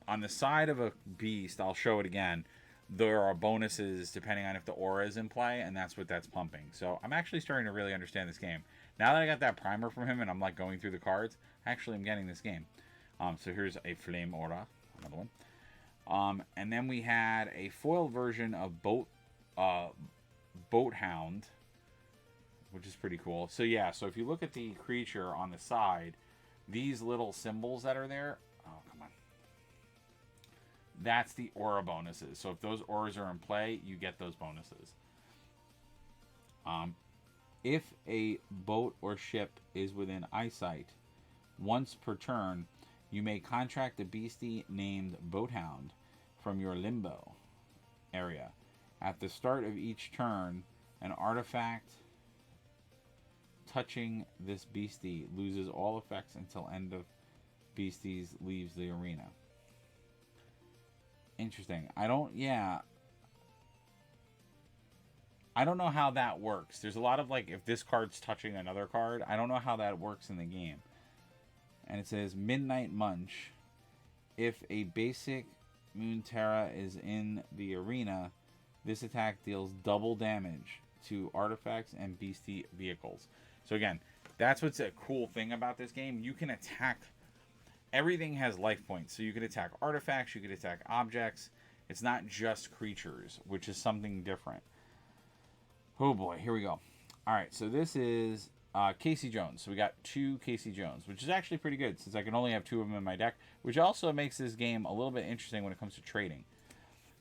on the side of a beast, I'll show it again. There are bonuses depending on if the aura is in play, and that's what that's pumping. So I'm actually starting to really understand this game. Now that I got that primer from him and I'm like going through the cards, actually I'm getting this game. So here's a Flame Aura, another one. And then we had a foil version of Boat Hound, which is pretty cool. So yeah, so if you look at the creature on the side, these little symbols that are there, oh come on, that's the aura bonuses. So if those auras are in play, you get those bonuses. If a boat or ship is within eyesight, once per turn, you may contract a beastie named Boathound from your limbo area. At the start of each turn, an artifact touching this beastie loses all effects until end of beasties leaves the arena. Interesting. I don't know how that works. There's a lot of, like, if this card's touching another card, I don't know how that works in the game. And it says Midnight Munch. If a basic Moon Terra is in the arena, this attack deals double damage to artifacts and beastie vehicles. So again, that's what's a cool thing about this game. You can attack. Everything has life points. So you can attack artifacts, you can attack objects. It's not just creatures, which is something different. Oh boy, here we go. All right, so this is Casey Jones. So we got 2 Casey Jones, which is actually pretty good since I can only have 2 of them in my deck, which also makes this game a little bit interesting when it comes to trading.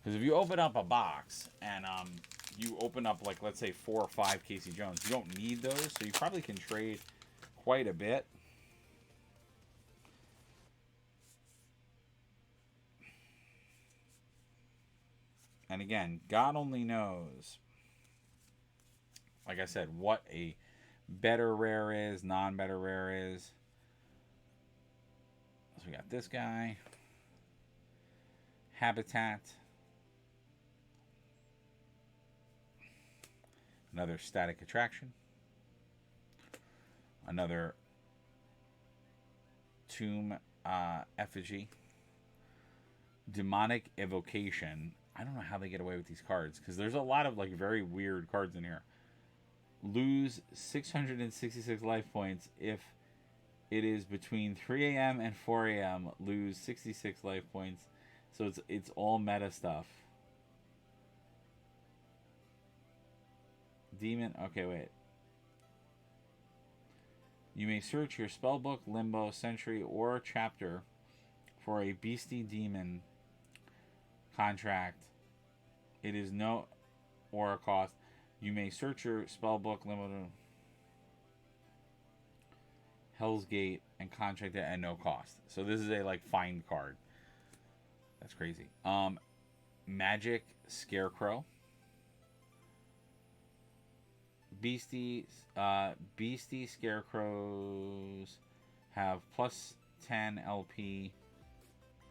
Because if you open up a box and you open up, like, let's say 4 or 5 Casey Jones, you don't need those, so you probably can trade quite a bit. And again, God only knows, like I said, what a better rare is, non-better rare is. So we got this guy. Habitat. Another Static Attraction. Another Tomb Effigy. Demonic Evocation. I don't know how they get away with these cards, because there's a lot of like very weird cards in here. Lose 666 life points if it is between 3 a.m. and 4 a.m. Lose 66 life points. So it's all meta stuff. Demon. Okay, wait. You may search your spellbook, limbo, century, or chapter for a beastie demon contract. It is no or a cost. You may search your spellbook, limbo, Hell's Gate, and contract it at no cost. So this is a like find card. That's crazy. Magic Scarecrow. Beastie Scarecrows have plus 10 LP.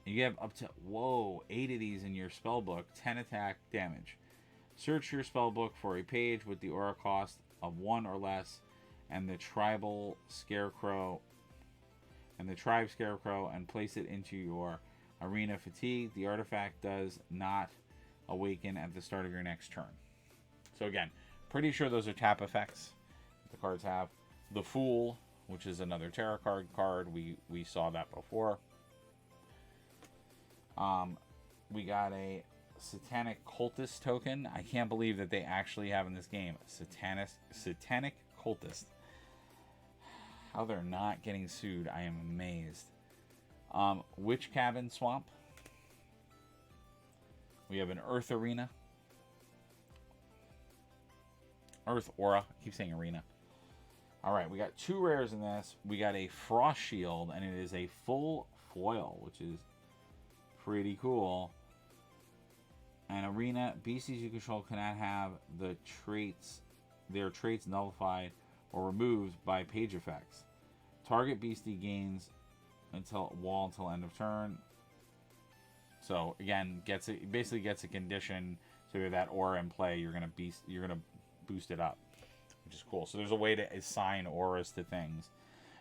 And you have up to 8 of these in your spellbook, 10 attack damage. Search your spellbook for a page with the aura cost of 1 or less, and the tribal scarecrow and the tribe scarecrow, and place it into your arena fatigue. The artifact does not awaken at the start of your next turn. So again, pretty sure those are tap effects the cards have. The Fool, which is another tarot card. We saw that before. We got a Satanic Cultist token. I can't believe that they actually have in this game Satanic Cultist. How they're not getting sued, I am amazed. Witch Cabin Swamp. We have an Earth Arena. Earth Aura. I keep saying arena. Alright, we got 2 rares in this. We got a Frost Shield, and it is a full foil, which is pretty cool. An arena, beasties you control cannot have their traits nullified or removed by page effects. Target beastie gains until end of turn. So again, basically gets a condition. So if that aura in play, you're gonna boost it up, which is cool. So there's a way to assign auras to things.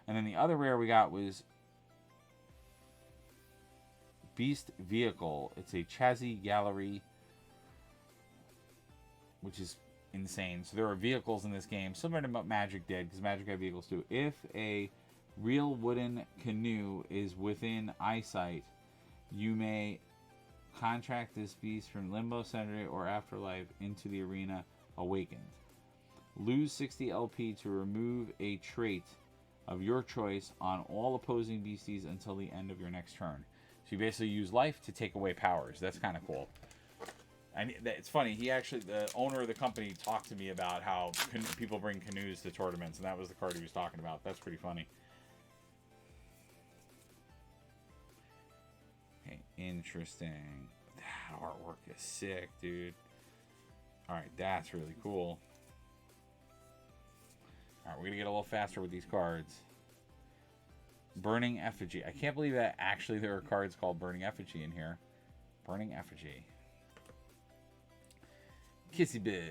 And then the other rare we got was Beast Vehicle. It's a chassis gallery, which is insane. So there are vehicles in this game, similar to what Magic did, because Magic had vehicles too. If a real wooden canoe is within eyesight, you may contract this beast from Limbo, Century, or Afterlife into the arena awakened. Lose 60 LP to remove a trait of your choice on all opposing beasties until the end of your next turn. So you basically use life to take away powers. That's kind of cool. And it's funny, the owner of the company talked to me about how people bring canoes to tournaments, and that was the card he was talking about. That's pretty funny. Okay, interesting. That artwork is sick, dude. Alright, that's really cool. Alright, we're going to get a little faster with these cards. Burning Effigy. I can't believe that actually there are cards called Burning Effigy in here. Burning Effigy. Kissy Big.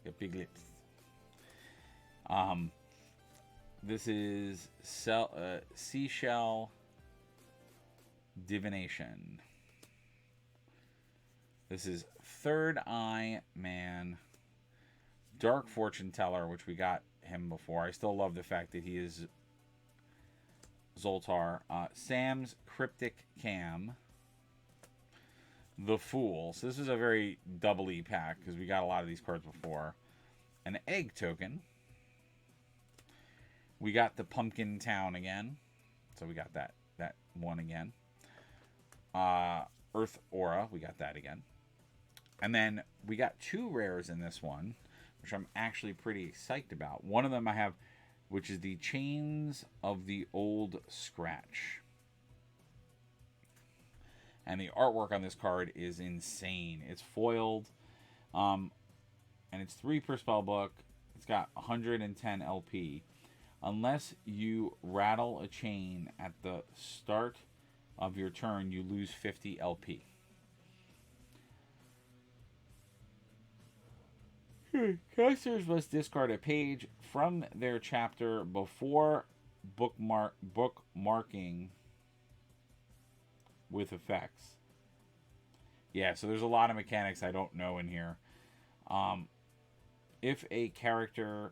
Got big lips. This is Seashell Divination. This is Third Eye Man. Dark Fortune Teller, which we got him before. I still love the fact that he is Zoltar. Sam's Cryptic Cam. the Fool. So this is a very double E pack because we got a lot of these cards before. An Egg Token. We got the Pumpkin Town again. So we got that one again. Earth Aura. We got that again. And then we got 2 rares in this one, which I'm actually pretty psyched about. One of them I have, which is the Chains of the Old Scratch. And the artwork on this card is insane. It's foiled. And it's 3 per spell book. It's got 110 LP. Unless you rattle a chain at the start of your turn, you lose 50 LP. Casters must discard a page from their chapter before bookmarking with effects. Yeah, so there's a lot of mechanics I don't know in here. If a caster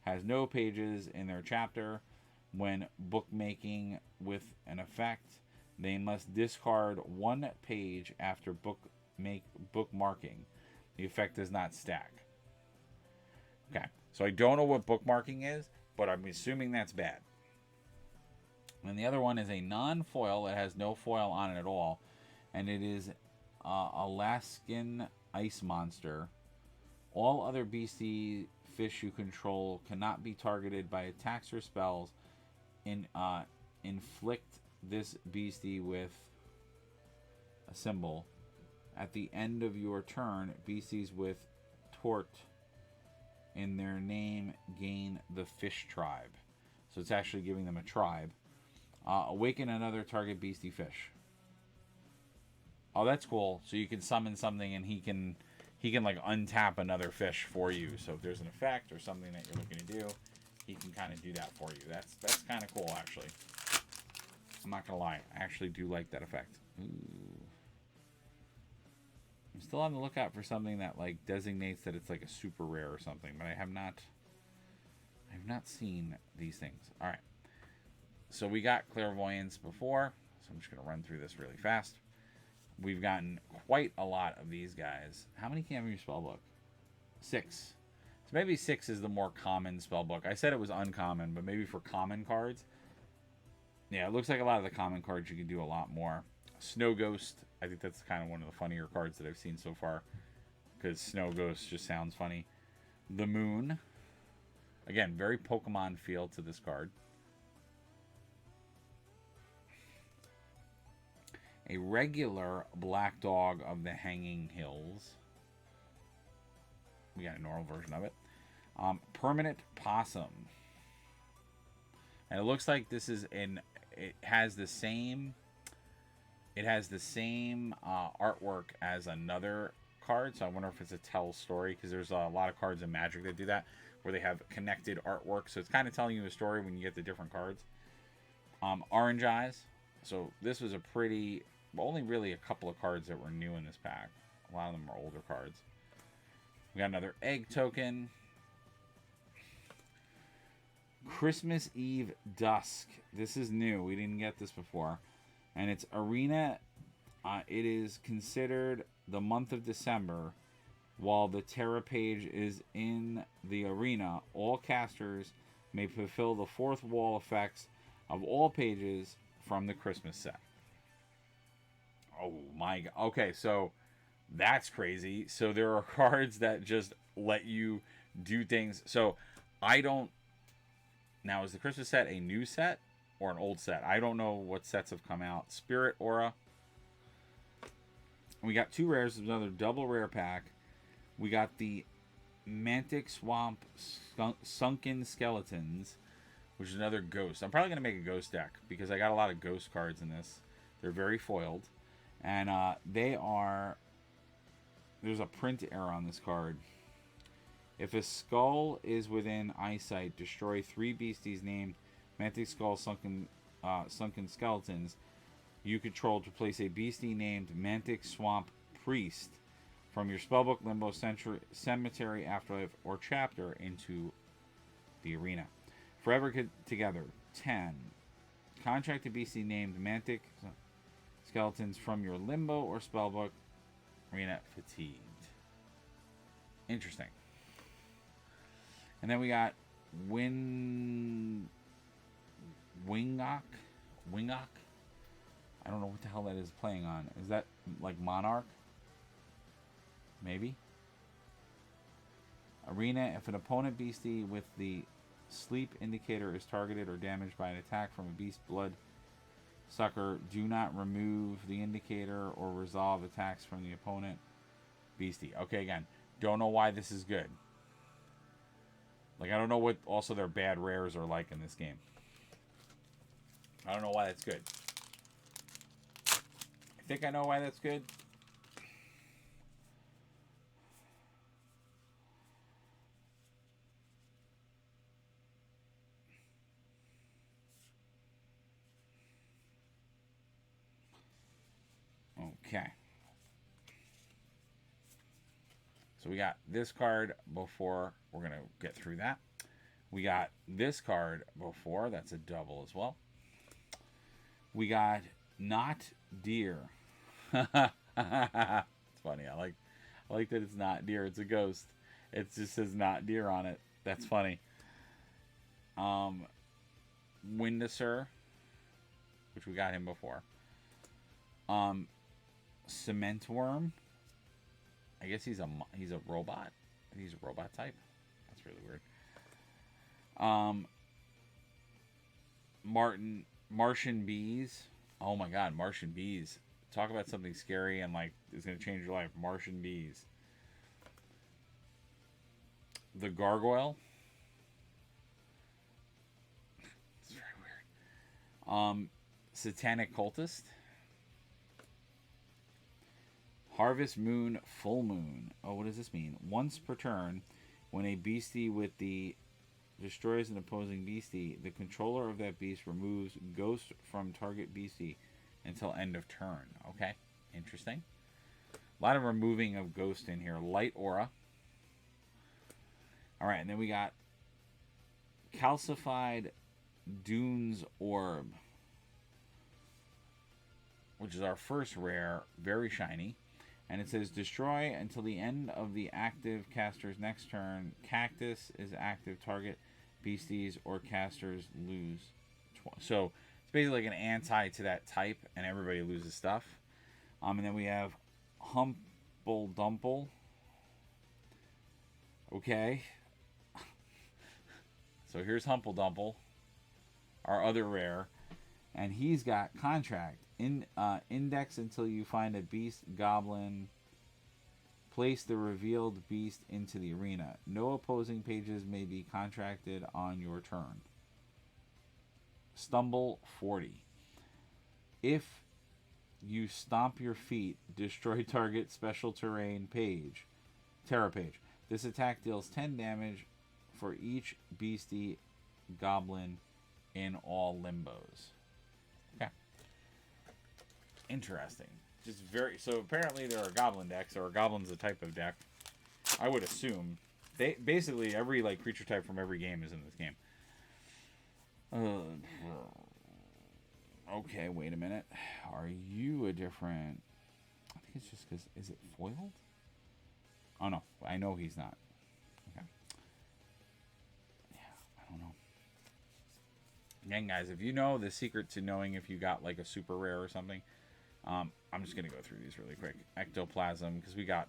has no pages in their chapter when bookmaking with an effect, they must discard 1 page after bookmarking. The effect does not stack. Okay, so I don't know what bookmarking is, but I'm assuming that's bad. And the other one is a non-foil that has no foil on it at all, and it is Alaskan Ice Monster. All other beastie fish you control cannot be targeted by attacks or spells. Inflict this beastie with a symbol. At the end of your turn, beasties with tort in their name gain the fish tribe. So it's actually giving them a tribe. Awaken another target beastie fish. Oh, that's cool. So you can summon something and he can like untap another fish for you. So if there's an effect or something that you're looking to do, he can kind of do that for you. That's kind of cool, actually. I'm not gonna lie, I actually do like that effect. Ooh. I'm still on the lookout for something that like designates that it's like a super rare or something, but I have not seen these things. All right. So we got Clairvoyance before, so I'm just gonna run through this really fast. We've gotten quite a lot of these guys. How many can you have in your spellbook? 6. So maybe 6 is the more common spellbook. I said it was uncommon, but maybe for common cards. Yeah, it looks like a lot of the common cards you can do a lot more. Snow Ghost. I think that's kind of one of the funnier cards that I've seen so far, because Snow Ghost just sounds funny. The Moon. Again, very Pokemon feel to this card. A regular Black Dog of the Hanging Hills. We got a normal version of it. Permanent Possum. And it looks like this is it has the same artwork as another card. So I wonder if it's a tell story, because there's a lot of cards in Magic that do that, where they have connected artwork. So it's kind of telling you a story when you get the different cards. Orange Eyes. So this was only really a couple of cards that were new in this pack. A lot of them are older cards. We got another Egg Token. Christmas Eve Dusk. This is new. We didn't get this before. And it's Arena. It is considered the month of December. While the Terra page is in the arena, all casters may fulfill the 4th wall effects of all pages from the Christmas set. Oh my god. Okay, so that's crazy. So there are cards that just let you do things. So I don't... Now, is the Christmas set a new set or an old set? I don't know what sets have come out. Spirit Aura. We got 2 rares. There's another double rare pack. We got the Mantic Swamp Sunken Skeletons, which is another ghost. I'm probably going to make a ghost deck because I got a lot of ghost cards in this. They're very foiled. And they are... There's a print error on this card. If a skull is within eyesight, destroy 3 beasties named Mantic Skull Sunken Skeletons you control to place a beastie named Mantic Swamp Priest from your spellbook, limbo, cemetery, afterlife, or chapter into the arena. Forever together. 10. Contract a beastie named Mantic skeletons from your limbo or spellbook arena fatigued. Interesting. And then we got Wingok. I don't know what the hell that is playing on. Is that like Monarch? Maybe. Arena. If an opponent beastie with the sleep indicator is targeted or damaged by an attack from a beast blood sucker, do not remove the indicator or resolve attacks from the opponent beastie. Okay, again, don't know why this is good. Like, I don't know what also their bad rares are like in this game. I don't know why that's good. I think I know why that's good. Okay. So we got this card before. We're going to get through that. We got this card before. That's a double as well. We got Not Deer. It's funny. I like that it's not deer. It's a ghost. It just says Not Deer on it. That's funny. Windasur, which we got him before. Cement Worm. I guess he's a robot. He's a robot type. That's really weird. Martian Bees. Oh my God, Martian Bees. Talk about something scary and like is going to change your life. Martian Bees. The Gargoyle. It's very weird. Satanic Cultist. Harvest Moon Full Moon. Oh, what does this mean? Once per turn, when a beastie with the destroys an opposing beastie, the controller of that beast removes ghost from target beastie until end of turn. Okay, interesting. A lot of removing of ghost in here. Light Aura. All right, and then we got Calcified Dunes Orb, which is our first rare, very shiny. And it says destroy until the end of the active caster's next turn. Cactus is active target. Beasties or casters lose. So it's basically like an anti to that type, and everybody loses stuff. And then we have Humple Dumple. Okay. So here's Humple Dumple, our other rare, and he's got Contract. Index until you find a beast goblin. Place the revealed beast into the arena. No opposing pages may be contracted on your turn. Stumble 40. If you stomp your feet, destroy target special terrain page. Terra page. This attack deals 10 damage for each beastie goblin in all limbos. Okay. Interesting. Just very. So apparently there are goblin decks, or goblin's a type of deck. I would assume. They basically every like creature type from every game is in this game. Okay, wait a minute. Are you a different? I think it's just because is it foiled? Oh no, I know he's not. Okay. Yeah, I don't know. Again, guys, if you know the secret to knowing if you got like a super rare or something, I'm just gonna go through these really quick. Ectoplasm, because we got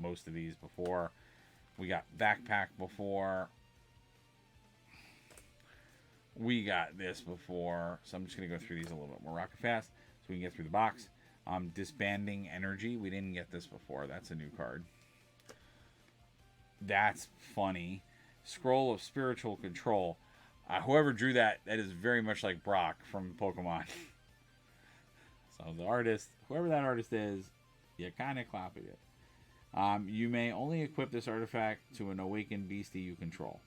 most of these before. We got Backpack before. We got this before, so I'm just gonna go through these a little bit more rocket fast so we can get through the box. Disbanding Energy, we didn't get this before. That's a new card. That's funny. Scroll of Spiritual Control. Whoever drew that is very much like Brock from Pokemon. So the artist, whoever that artist is, you kind of copied it. You may only equip this artifact to an awakened beastie you control.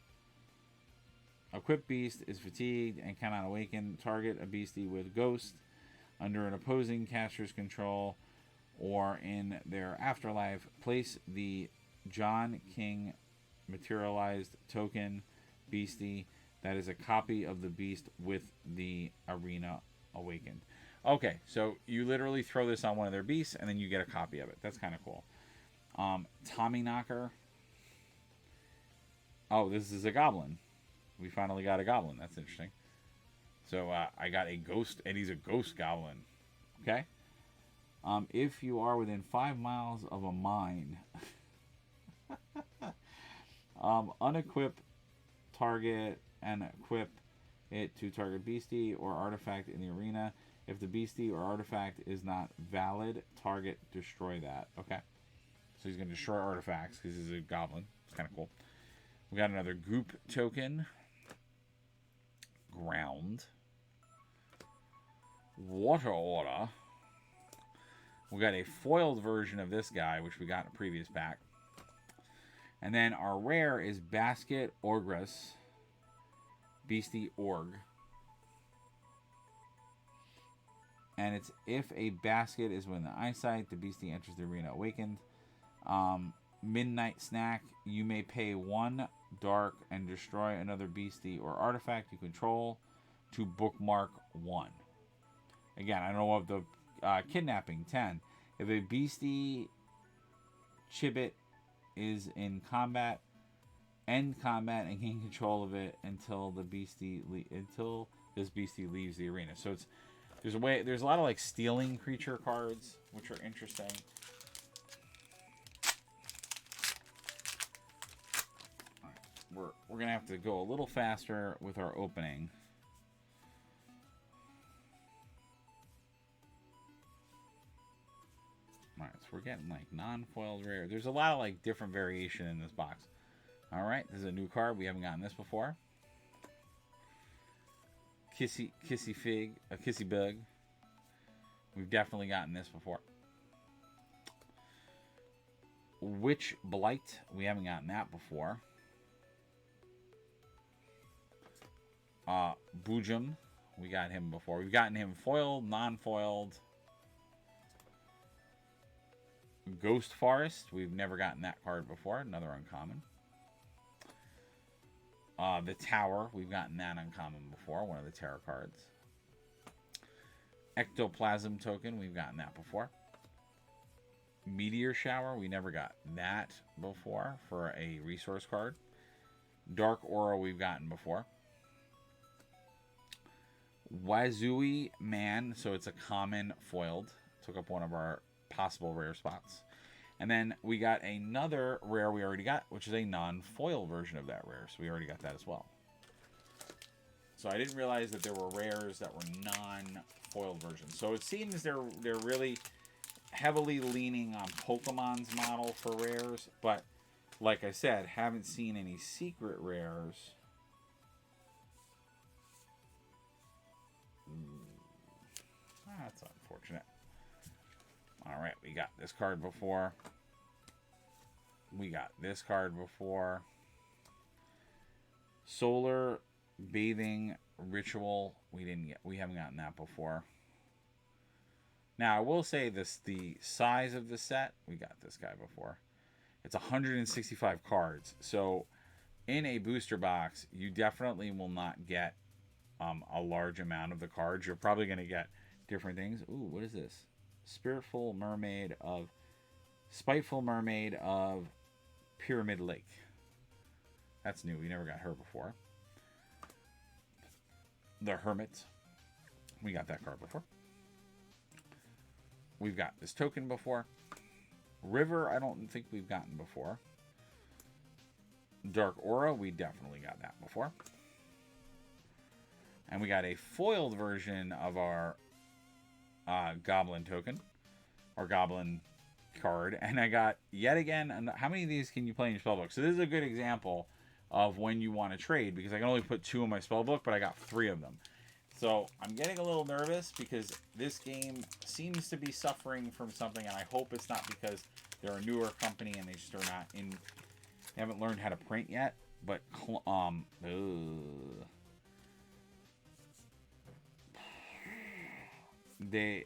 Equipped beast is fatigued and cannot awaken. Target a beastie with ghost under an opposing caster's control or in their afterlife. Place the John King materialized token beastie that is a copy of the beast with the arena awakened. Okay, so you literally throw this on one of their beasts, and then you get a copy of it. That's kind of cool. Tommy Knocker. Oh, this is a goblin. We finally got a goblin. That's interesting. So I got a ghost, and he's a ghost goblin. Okay. If you are within 5 miles of a mine, unequip target and equip it to target beastie or artifact in the arena. If the beastie or artifact is not valid, target destroy that. Okay. So he's going to destroy artifacts because he's a goblin. It's kind of cool. We got another goop token. Ground. Water order. We got a foiled version of this guy, which we got in a previous pack. And then our rare is Basket Orgress. Beastie Org. And it's if a basket is within the eyesight, the beastie enters the arena awakened. Midnight Snack. You may pay 1 dark and destroy another beastie or artifact you control to bookmark 1. Again, I don't know of the kidnapping 10. If a beastie Chibit is in combat, end combat and gain control of it until this beastie leaves the arena. So there's a lot of like stealing creature cards, which are interesting. All right, we're gonna have to go a little faster with our opening. All right, so we're getting like non-foiled rare. There's a lot of like different variation in this box. All right, this is a new card. We haven't gotten this before. Kissy Bug. We've definitely gotten this before. Witch Blight. We haven't gotten that before. Boojum. We got him before. We've gotten him foiled, non-foiled. Ghost Forest. We've never gotten that card before. Another uncommon. The Tower. We've gotten that uncommon before. One of the tarot cards. Ectoplasm Token. We've gotten that before. Meteor Shower. We never got that before for a resource card. Dark Aura. We've gotten before. Wazui Man. So it's a common foiled. Took up one of our possible rare spots. And then we got another rare we already got, which is a non-foil version of that rare. So we already got that as well. So I didn't realize that there were rares that were non-foil versions. So it seems they're really heavily leaning on Pokemon's model for rares. But like I said, haven't seen any secret rares. That's unfortunate. All right, we got this card before. We got this card before. Solar Bathing Ritual. We haven't gotten that before. Now, I will say this: the size of the set, we got this guy before. It's 165 cards. So, in a booster box, you definitely will not get a large amount of the cards. You're probably going to get different things. Ooh, what is this? Spiteful Mermaid of Pyramid Lake. That's new. We never got her before. The Hermit. We got that card before. We've got this token before. River, I don't think we've gotten before. Dark Aura, we definitely got that before. And we got a foiled version of our Goblin token, or Goblin card, and I got yet again. And how many of these can you play in your spellbook? So this is a good example of when you want to trade, because I can only put 2 in my spellbook, but I got 3 of them. So I'm getting a little nervous because this game seems to be suffering from something, and I hope it's not because they're a newer company and they just are not in. They haven't learned how to print yet, but they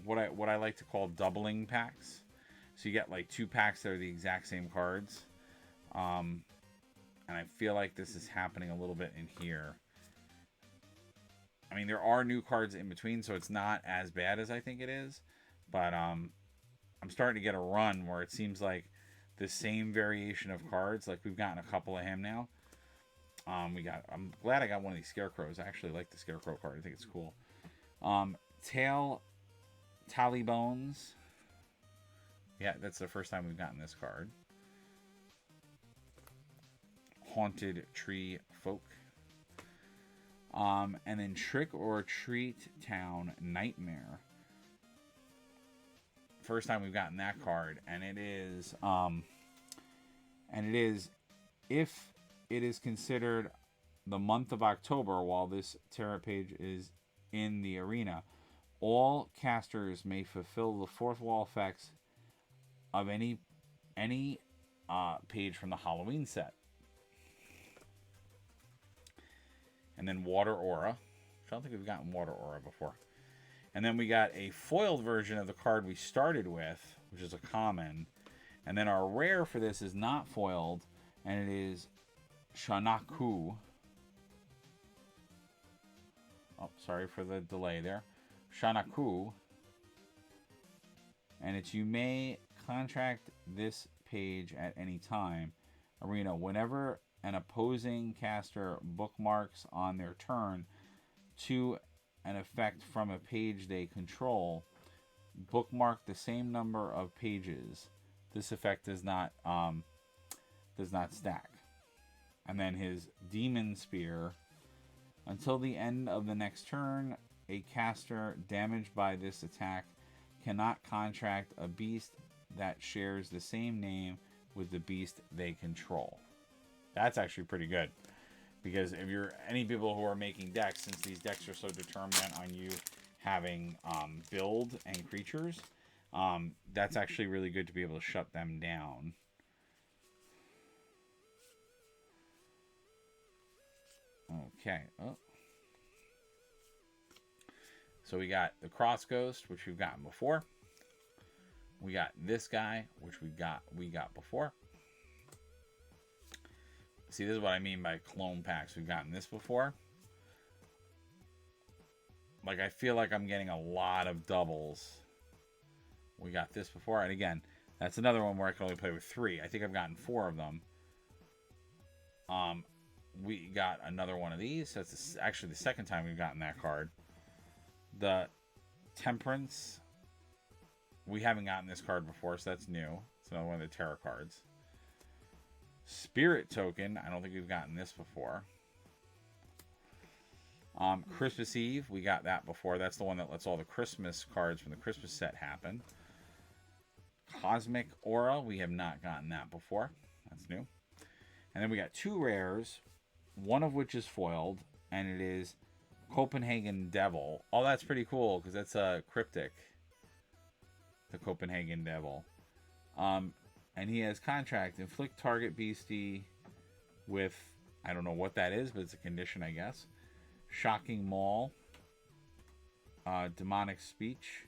what I like to call doubling packs. So you get like 2 packs that are the exact same cards. And I feel like this is happening a little bit in here. I mean, there are new cards in between, so it's not as bad as I think it is. But I'm starting to get a run where it seems like the same variation of cards. Like we've gotten a couple of him now. I'm glad I got one of these scarecrows. I actually like the scarecrow card. I think it's cool. Tail Tally Bones. Yeah, that's the first time we've gotten this card. Haunted Tree Folk. And then Trick or Treat Town Nightmare. First time we've gotten that card, and it is if it is considered the month of October while this tarot page is in the arena, all casters may fulfill the fourth wall effects of any page from the Halloween set. And then Water Aura. I don't think we've gotten Water Aura before. And then we got a foiled version of the card we started with, which is a common. And then our rare for this is not foiled, and it is Shanaku. Oh, sorry for the delay there. Shanaku. And it's you may contract this page at any time. Arena, whenever an opposing caster bookmarks on their turn to an effect from a page they control, bookmark the same number of pages. This effect does not stack. And then his Demon Spear. Until the end of the next turn, a caster damaged by this attack cannot contract a beast that shares the same name with the beast they control. That's actually pretty good. Because if you're any people who are making decks, since these decks are so determinant on you having build and creatures, that's actually really good to be able to shut them down. Okay. Oh. So we got the Cross Ghost, which we've gotten before. We got this guy, which we got before. See, this is what I mean by clone packs. We've gotten this before. Like, I feel like I'm getting a lot of doubles. We got this before. And again, that's another one where I can only play with 3. I think I've gotten 4 of them. We got another one of these. That's actually the second time we've gotten that card. The Temperance. We haven't gotten this card before, so that's new. It's another one of the tarot cards. Spirit Token. I don't think we've gotten this before. Christmas Eve. We got that before. That's the one that lets all the Christmas cards from the Christmas set happen. Cosmic Aura. We have not gotten that before. That's new. And then we got 2 rares. One of which is foiled. And it is Copenhagen Devil. Oh, that's pretty cool. Because that's a cryptic. The Copenhagen Devil. And he has contract. Inflict target beastie with, I don't know what that is, but it's a condition, I guess. Shocking Maul. Demonic Speech.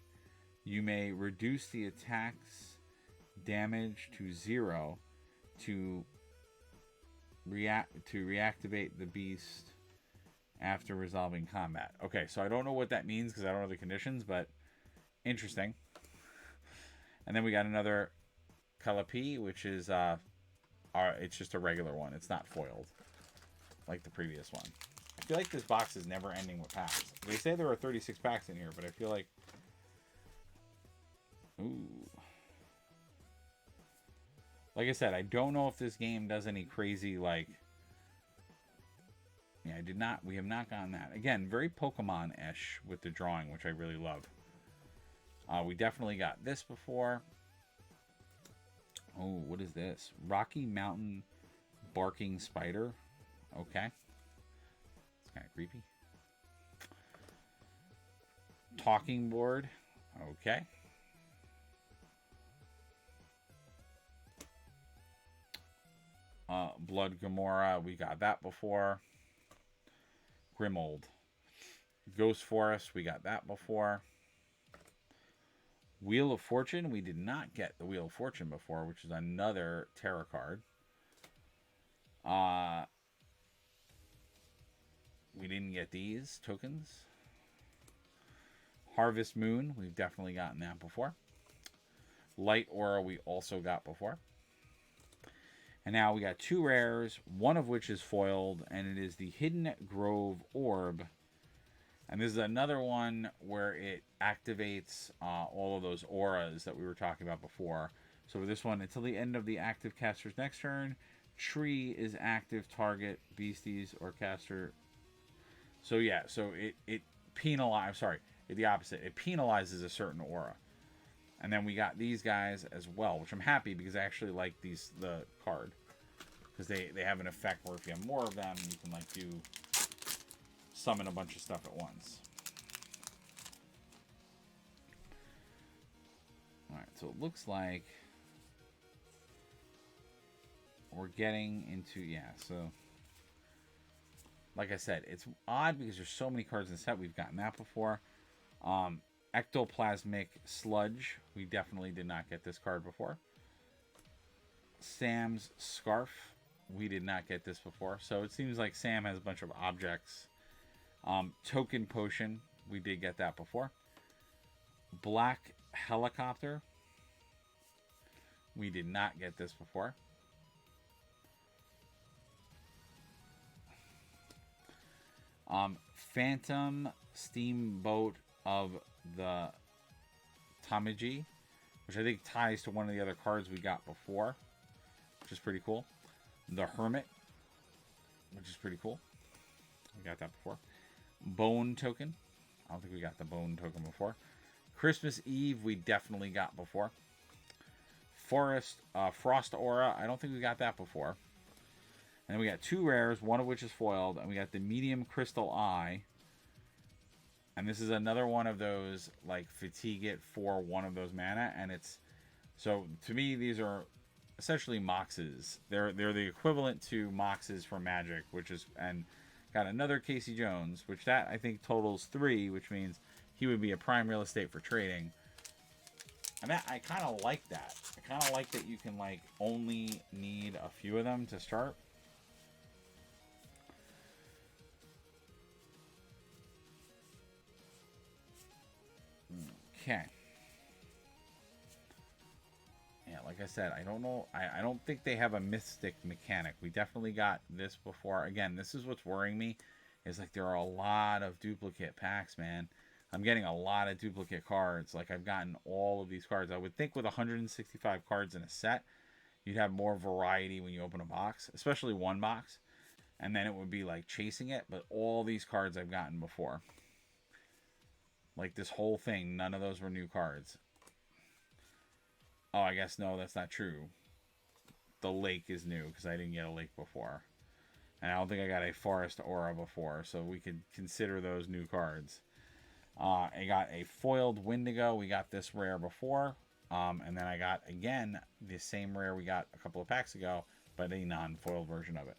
You may reduce the attack's damage to 0 to reactivate the beast after resolving combat. Okay, so I don't know what that means because I don't know the conditions, but interesting. And then we got another Calliope, which is it's just a regular one. It's not foiled like the previous one. I feel like this box is never ending with packs. They say there are 36 packs in here, but I feel like... Ooh. Like I said, I don't know if this game does any crazy, like... Yeah, we have not gotten that. Again, very Pokemon-ish with the drawing, which I really love. We definitely got this before. Oh, what is this? Rocky Mountain Barking Spider. Okay. It's kind of creepy. Talking Board. Okay. Blood Gamora. We got that before. Grimold. Ghost Forest. We got that before. Wheel of Fortune. We did not get the Wheel of Fortune before, which is another tarot card. We didn't get these tokens. Harvest Moon, we've definitely gotten that before. Light Aura, we also got before. And now we got 2 rares, one of which is foiled, and it is the Hidden Grove Orb. And this is another one where it activates all of those auras that we were talking about before. So for this one, until the end of the active caster's next turn, tree is active, target, beasties, or caster. So yeah, so it penalizes, sorry, the opposite. It penalizes a certain aura. And then we got these guys as well, which I'm happy because I actually like the card. Because they have an effect where if you have more of them, you can like do summon a bunch of stuff at once. Alright, so it looks like we're getting into, yeah, so like I said, it's odd because there's so many cards in the set. We've gotten that before. Ectoplasmic Sludge. We definitely did not get this card before. Sam's Scarf. We did not get this before. So it seems like Sam has a bunch of objects. Token Potion. We did get that before. Black Helicopter. We did not get this before. Phantom Steamboat of the Tamiji, which I think ties to one of the other cards we got before, which is pretty cool. The Hermit, which is pretty cool. We got that before. Bone Token. I don't think we got the Bone Token before. Christmas Eve, we definitely got before. Frost Aura. I don't think we got that before. And then we got 2 rares, one of which is foiled, and we got the Medium Crystal Eye. And this is another one of those, like, fatigue it for one of those mana. And it's, so to me, these are essentially Moxes. They're the equivalent to Moxes for Magic, which is, and got another Casey Jones, which that I think totals 3, which means he would be a prime real estate for trading. And that, I kind of like that. I kind of like that you can, like, only need a few of them to start. Okay. Yeah, like I said, I don't know. I don't think they have a Mystic mechanic. We definitely got this before. Again, this is what's worrying me. Is like there are a lot of duplicate packs, man. I'm getting a lot of duplicate cards. Like I've gotten all of these cards. I would think with 165 cards in a set, you'd have more variety when you open a box, especially one box. And then it would be like chasing it. But all these cards I've gotten before. Like this whole thing, none of those were new cards. Oh, I guess no, that's not true. The lake is new because I didn't get a lake before. And I don't think I got a forest aura before, so we could consider those new cards. I got a foiled Wendigo. We got this rare before. And then I got, again, the same rare we got a couple of packs ago, but a non-foiled version of it.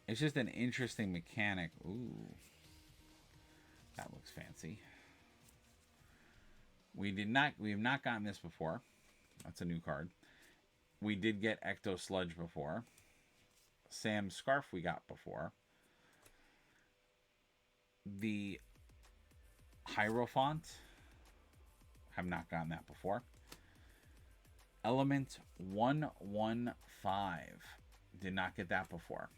It's just an interesting mechanic. Ooh. That looks fancy. We have not gotten this before. That's a new card. We did get Ecto Sludge before. Sam's Scarf we got before. The Hierophant. Have not gotten that before. Element 115. Did not get that before.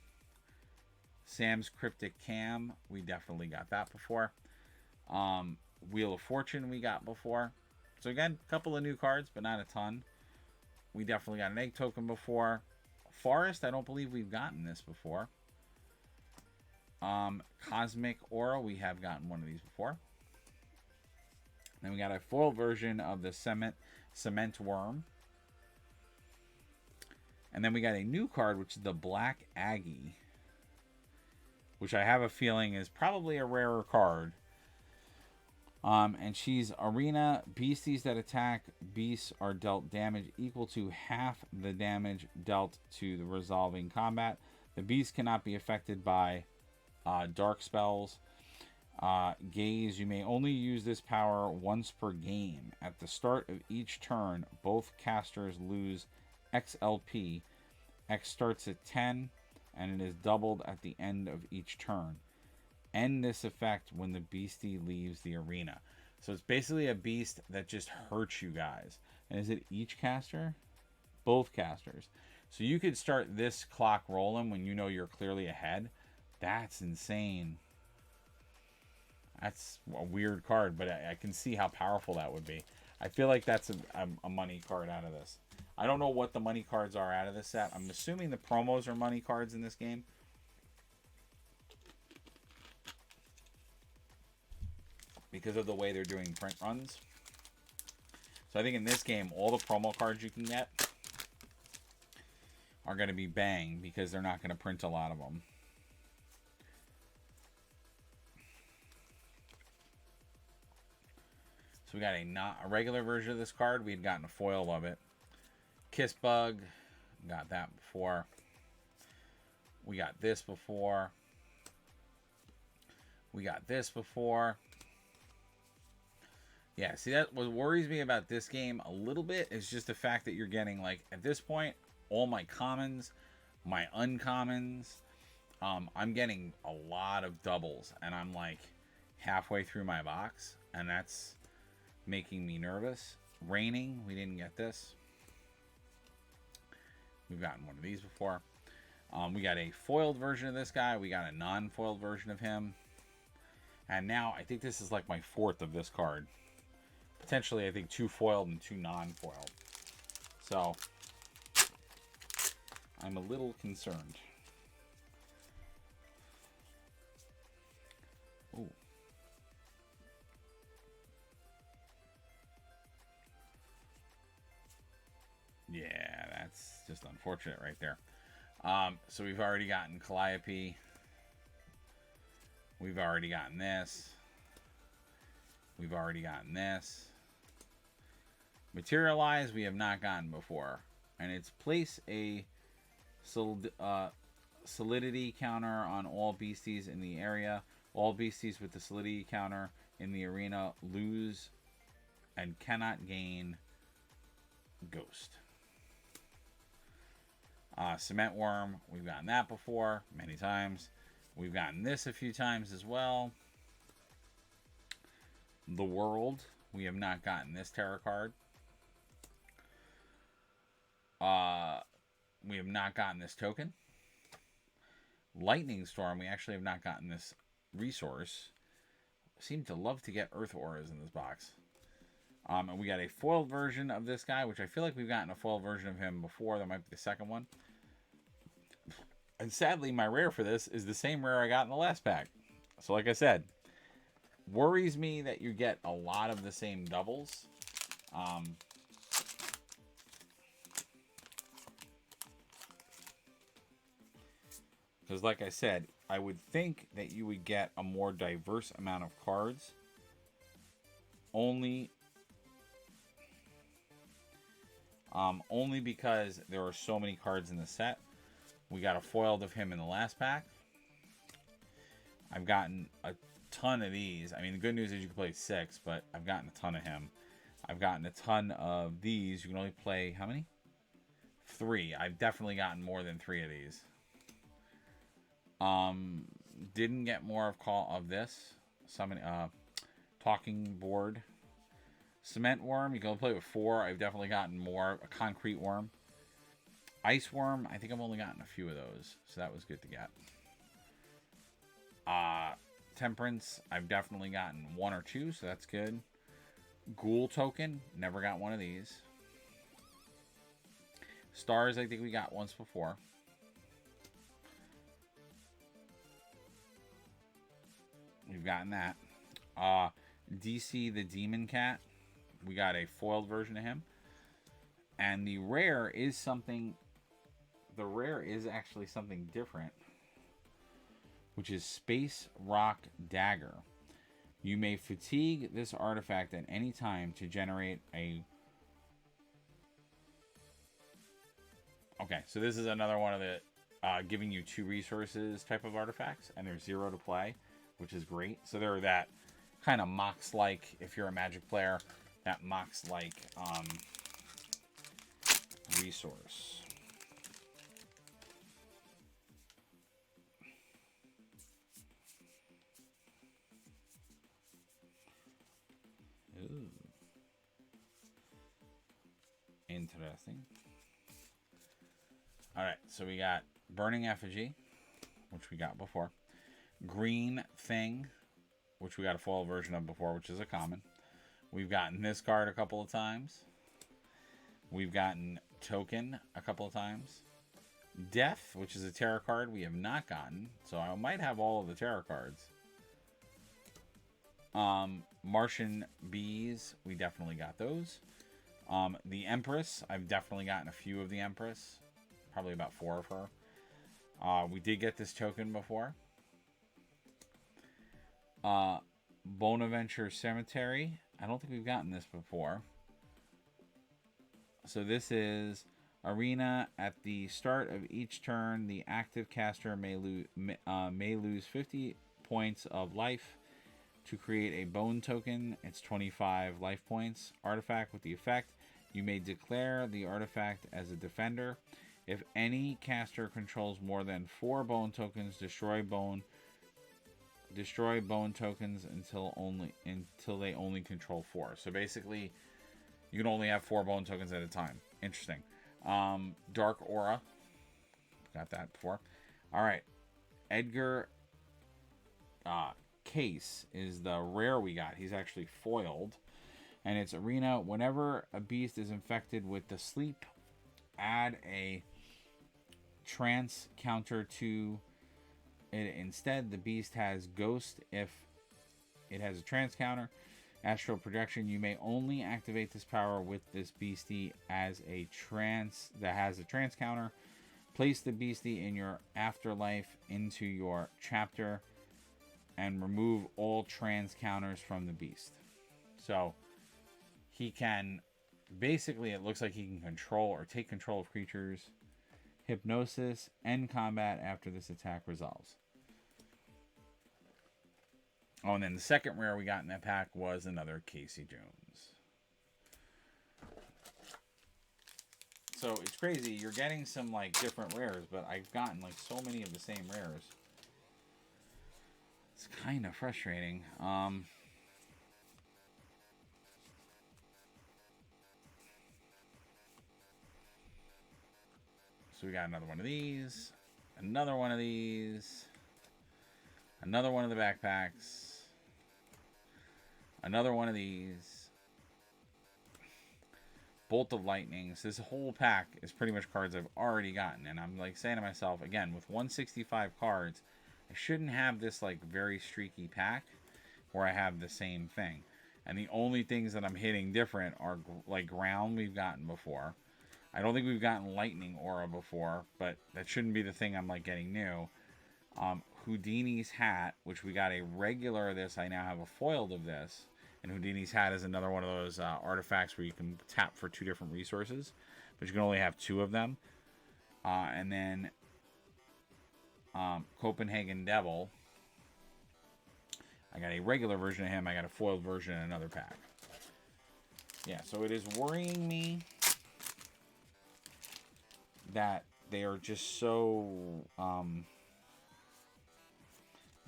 Sam's Cryptic Cam, we definitely got that before. Wheel of Fortune we got before. So again, a couple of new cards, but not a ton. We definitely got an Egg Token before. Forest, I don't believe we've gotten this before. Cosmic Aura, we have gotten one of these before. Then we got a foil version of the Cement Worm. And then we got a new card, which is the Black Aggie, which I have a feeling is probably a rarer card. And she's Arena. Beasties that attack beasts are dealt damage equal to half the damage dealt to the resolving combat. The beast cannot be affected by dark spells. Gaze. You may only use this power once per game. At the start of each turn, both casters lose XLP. X starts at 10, and it is doubled at the end of each turn. End this effect when the beastie leaves the arena. So it's basically a beast that just hurts you guys. And is it each caster? Both casters. So you could start this clock rolling when you know you're clearly ahead. That's insane. That's a weird card, but I can see how powerful that would be. I feel like that's a money card out of this. I don't know what the money cards are out of this set. I'm assuming the promos are money cards in this game. Because of the way they're doing print runs. So I think in this game, all the promo cards you can get are going to be bang because they're not going to print a lot of them. So we got a regular version of this card. We had gotten a foil of it. Kiss Bug. Got that before. We got this before. We got this before. Yeah, see, that what worries me about this game a little bit is just the fact that you're getting, like, at this point, all my commons, my uncommons. I'm getting a lot of doubles, and I'm, like, halfway through my box, and that's making me nervous. Raining, we didn't get this. We've gotten one of these before. We got a foiled version of this guy. We got a non-foiled version of him. And now, I think this is, like, my fourth of this card. Potentially, I think 2 foiled and 2 non-foiled. So, I'm a little concerned. Ooh. Yeah, that's just unfortunate right there. So we've already gotten Calliope. We've already gotten this. We've already gotten this. Materialize, we have not gotten before. And it's place a solidity counter on all beasties in the area. All beasties with the solidity counter in the arena lose and cannot gain Ghost. Cement Worm, we've gotten that before many times. We've gotten this a few times as well. The World, we have not gotten this tarot card. We have not gotten this token. Lightning Storm, we actually have not gotten this resource. Seem to love to get Earth Auras in this box. And we got a foiled version of this guy, which I feel like we've gotten a foiled version of him before. That might be the second one. And sadly, my rare for this is the same rare I got in the last pack. So like I said, worries me that you get a lot of the same doubles. Because like I said, I would think that you would get a more diverse amount of cards. Only because there are so many cards in the set. We got a foiled of him in the last pack. I've gotten a ton of these. I mean, the good news is you can play 6, but I've gotten a ton of him. I've gotten a ton of these. You can only play, how many? 3. I've definitely gotten more than 3 of these. Didn't get more of this. Talking Board. Cement Worm, you can only play with 4. I've definitely gotten more. A Concrete Worm. Ice Worm, I think I've only gotten a few of those. So that was good to get. Temperance, I've definitely gotten 1 or 2, so that's good. Ghoul Token, never got one of these. Stars, I think we got once before. We've gotten that. DC the Demon Cat, we got a foiled version of him. And the rare is something... The rare is actually something different, which is Space Rock Dagger. You may fatigue this artifact at any time to generate a... Okay, so this is another one of the giving you 2 resources type of artifacts, and there's 0 to play, which is great. So they're that kind of Mox-like, if you're a Magic player, that Mox-like resource. Ooh. Interesting. Alright, so we got Burning Effigy, which we got before. Green Thing, which we got a foil version of before, which is a common. We've gotten this card a couple of times. We've gotten Token a couple of times. Death, which is a tarot card we have not gotten. So I might have all of the tarot cards. Martian Bees, we definitely got those. The Empress, I've definitely gotten a few of the Empress. Probably about 4 of her. We did get this token before. Bonaventure Cemetery. I don't think we've gotten this before. So this is Arena. At the start of each turn, the active caster may lose 50 points of life to create a bone token. It's 25 life points. Artifact with the effect. You may declare the artifact as a defender. If any caster controls more than 4 bone tokens, destroy bone tokens until they only control 4. So basically, you can only have 4 bone tokens at a time. Interesting. Dark Aura. Got that before. All right. Edgar Case is the rare we got. He's actually foiled. And it's Arena. Whenever a beast is infected with the sleep, add a trance counter to it. Instead, the beast has Ghost if it has a trance counter. Astral Projection. You may only activate this power with this beastie as a trance that has a trance counter. Place the beastie in your afterlife into your chapter and remove all trance counters from the beast. So he can basically, it looks like he can control or take control of creatures. Hypnosis. End combat after this attack resolves. Oh, and then the second rare we got in that pack was another Casey Jones. So it's crazy. You're getting some like different rares, but I've gotten like so many of the same rares. It's kind of frustrating. So we got another one of these, another one of these, another one of the backpacks, another one of these, Bolt of Lightnings. This whole pack is pretty much cards I've already gotten, and I'm like saying to myself, again, with 165 cards, I shouldn't have this like very streaky pack where I have the same thing. And the only things that I'm hitting different are like ground we've gotten before. I don't think we've gotten Lightning Aura before, but that shouldn't be the thing I'm like getting new. Houdini's Hat, which we got a regular of this. I now have a foiled of this. And Houdini's Hat is another one of those artifacts where you can tap for 2 different resources, but you can only have 2 of them. And then Copenhagen Devil. I got a regular version of him. I got a foiled version in another pack. Yeah, so it is worrying me that they are just so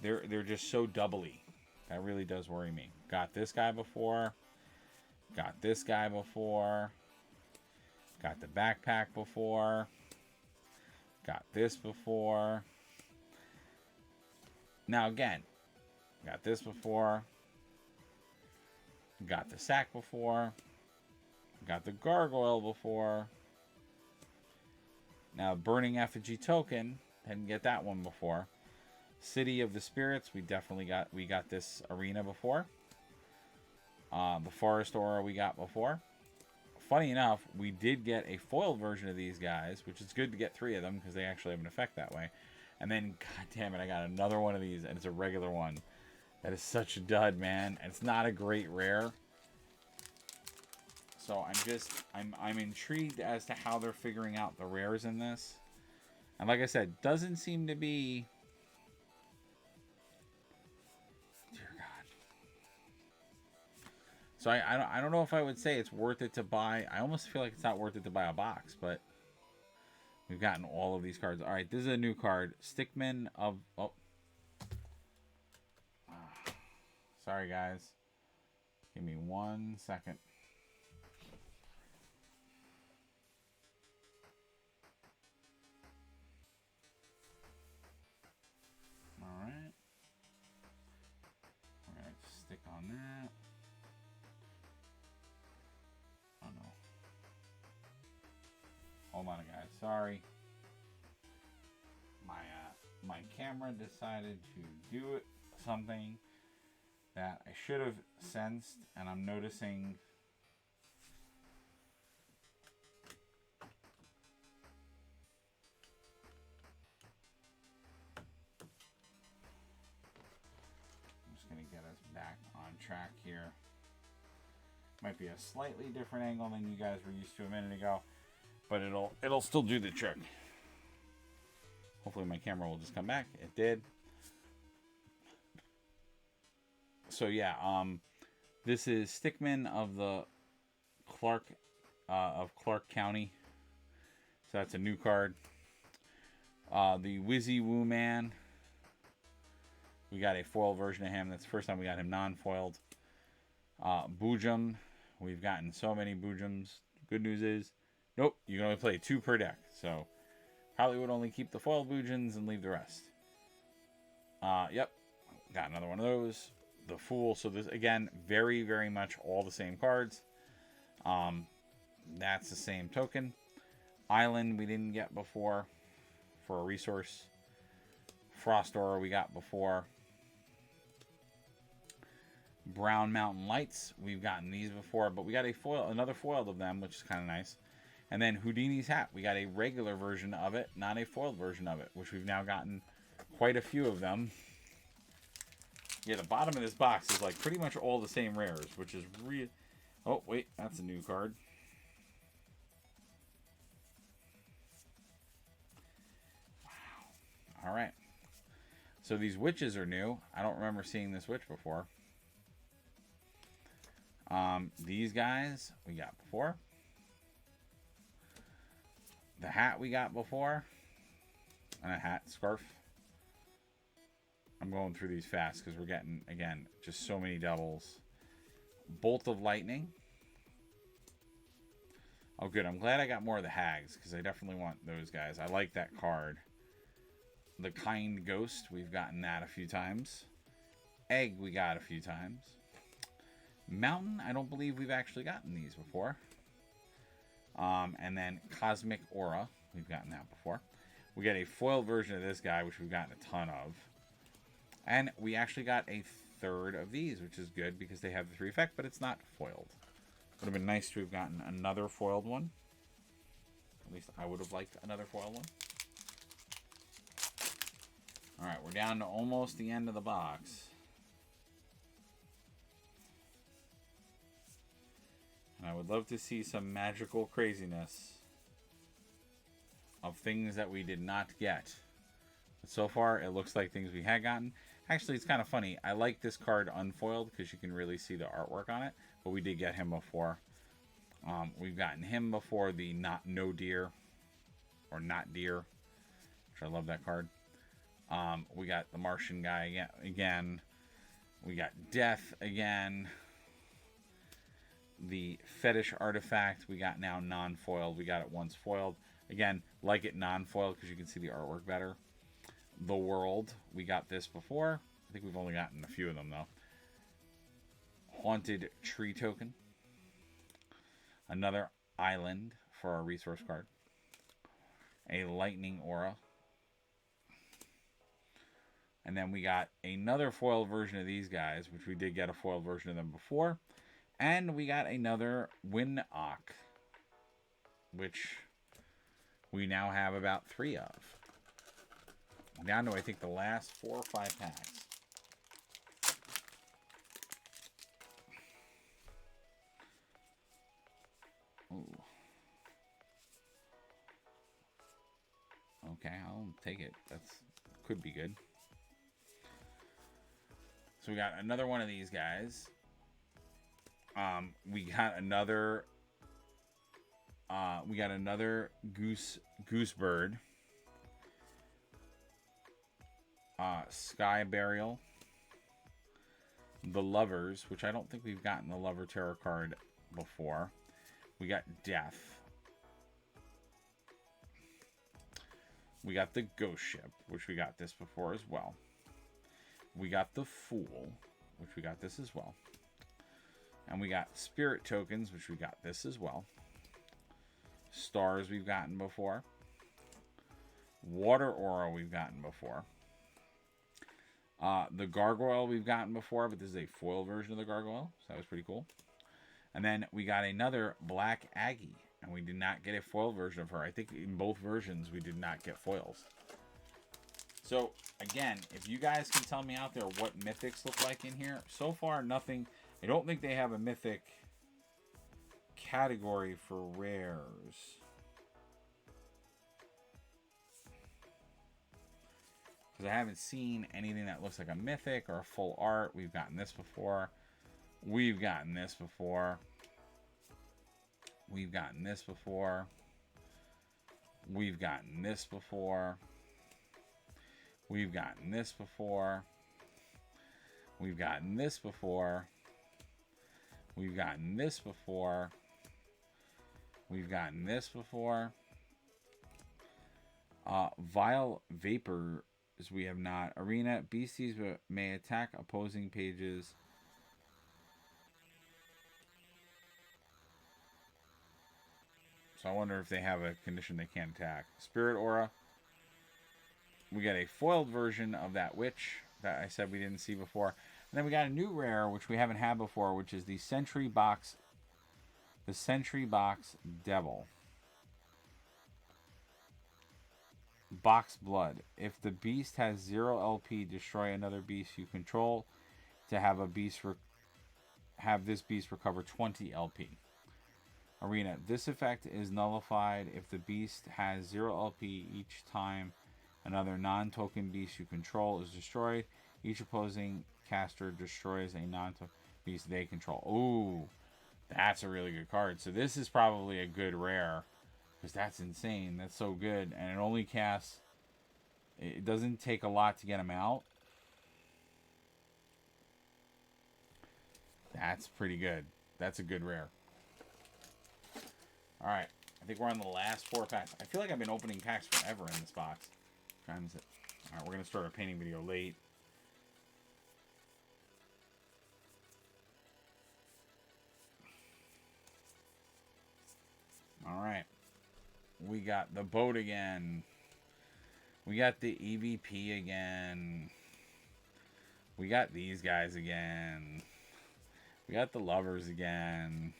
they're just so doubly. That really does worry me. Got this guy before. Got this guy before. Got the backpack before. Got this before. Now again, got this before. Got the sack before. Got the gargoyle before. Now, Burning Effigy Token. Didn't get that one before. City of the Spirits. We got this arena before. The Forest Aura we got before. Funny enough, we did get a foiled version of these guys, which is good to get 3 of them because they actually have an effect that way. And then, god damn it, I got another one of these, and it's a regular one. That is such a dud, man. And it's not a great rare. So I'm intrigued as to how they're figuring out the rares in this. And like I said, doesn't seem to be... Dear God. So I don't know if I would say it's worth it to buy. I almost feel like it's not worth it to buy a box, but we've gotten all of these cards. All right, this is a new card. Stickman of... Oh. Sorry, guys. Give me 1 second. All right. We're going to stick on that. Oh, no. Hold on, guys. Sorry. My camera decided to do something that I should have sensed, and I'm noticing I'm just going to get us back on track here. Might be a slightly different angle than you guys were used to a minute ago, but it'll still do the trick. Hopefully my camera will just come back. It did. So yeah, this is Stickman of the Clark County. So that's a new card. The Wizzy Woo Man. We got a foil version of him. That's the first time we got him non-foiled. Boojum. We've gotten so many Boojums. Good news is, nope, you can only play 2 per deck. So probably would only keep the foiled Boojums and leave the rest. Yep, got another one of those. The Fool. So this, again, very, very much all the same cards. That's the same token. Island we didn't get before for a resource. Frost Aura we got before. Brown Mountain Lights, we've gotten these before, but we got a foil, another foiled of them, which is kind of nice. And then Houdini's Hat, we got a regular version of it, not a foiled version of it, which we've now gotten quite a few of them. Yeah, the bottom of this box is like pretty much all the same rares, which is real. Oh, wait, that's a new card. Wow. All right. So these witches are new. I don't remember seeing this witch before. These guys we got before. The hat we got before. And a hat, scarf. I'm going through these fast because we're getting, again, just so many doubles. Bolt of Lightning. Oh, good. I'm glad I got more of the hags because I definitely want those guys. I like that card. The Kind Ghost. We've gotten that a few times. Egg we got a few times. Mountain. I don't believe we've actually gotten these before. And then Cosmic Aura. We've gotten that before. We got a foil version of this guy, which we've gotten a ton of. And we actually got a third of these, which is good because they have the 3 effect, but it's not foiled. Would have been nice to have gotten another foiled one. At least I would have liked another foiled one. Alright, we're down to almost the end of the box. And I would love to see some magical craziness of things that we did not get. But so far, it looks like things we had gotten. Actually, it's kind of funny. I like this card unfoiled because you can really see the artwork on it. But we did get him before. We've gotten him before, the No Deer. Or Not Deer. Which I love that card. We got the Martian guy again. We got Death again. The Fetish Artifact we got now non-foiled. We got it once foiled. Again, like it non-foiled because you can see the artwork better. The World, we got this before. I think we've only gotten a few of them though. Haunted Tree Token. Another Island for our resource card. A Lightning Aura. And then we got another foil version of these guys, which we did get a foil version of them before. And we got another Winnock, which we now have about 3 of. Down to, I think, the last 4 or 5 packs. Ooh. Okay, I'll take it. That's could be good. So we got another one of these guys. We got another. We got another goosebird. Sky Burial. The Lovers, which I don't think we've gotten the Lover Tarot card before. We got Death. We got the Ghost Ship, which we got this before as well. We got the Fool, which we got this as well. And we got Spirit Tokens, which we got this as well. Stars we've gotten before. Water Aura we've gotten before. The Gargoyle we've gotten before, but this is a foil version of the Gargoyle, so that was pretty cool. And then we got another Black Aggie, and we did not get a foil version of her. I think in both versions we did not get foils. So, again, if you guys can tell me out there what mythics look like in here, so far nothing. I don't think they have a mythic category for rares. Because I haven't seen anything that looks like a mythic or a full art. We've gotten this before. We've gotten this before. We've gotten this before. We've gotten this before. We've gotten this before. We've gotten this before. We've gotten this before. We've gotten this before. Vile Vapor. We have not. Arena. Beasties may attack opposing pages. So I wonder if they have a condition they can't attack. Spirit Aura. We got a foiled version of that witch that I said we didn't see before. And then we got a new rare, which we haven't had before, which is the Sentry Box. The Sentry Box Devil. Box Blood. If the beast has 0 LP, destroy another beast you control to have a beast have this beast recover 20 LP. Arena. This effect is nullified if the beast has 0 LP each time another non-token beast you control is destroyed. Each opposing caster destroys a non-token beast they control. Ooh, that's a really good card. So this is probably a good rare. Because that's insane. That's so good. And it only casts... It doesn't take a lot to get them out. That's pretty good. That's a good rare. Alright. I think we're on the last 4 packs. I feel like I've been opening packs forever in this box. What time is it? Alright, we're going to start our painting video late. Alright. We got the boat again. We got the EVP again. We got these guys again. We got the lovers again.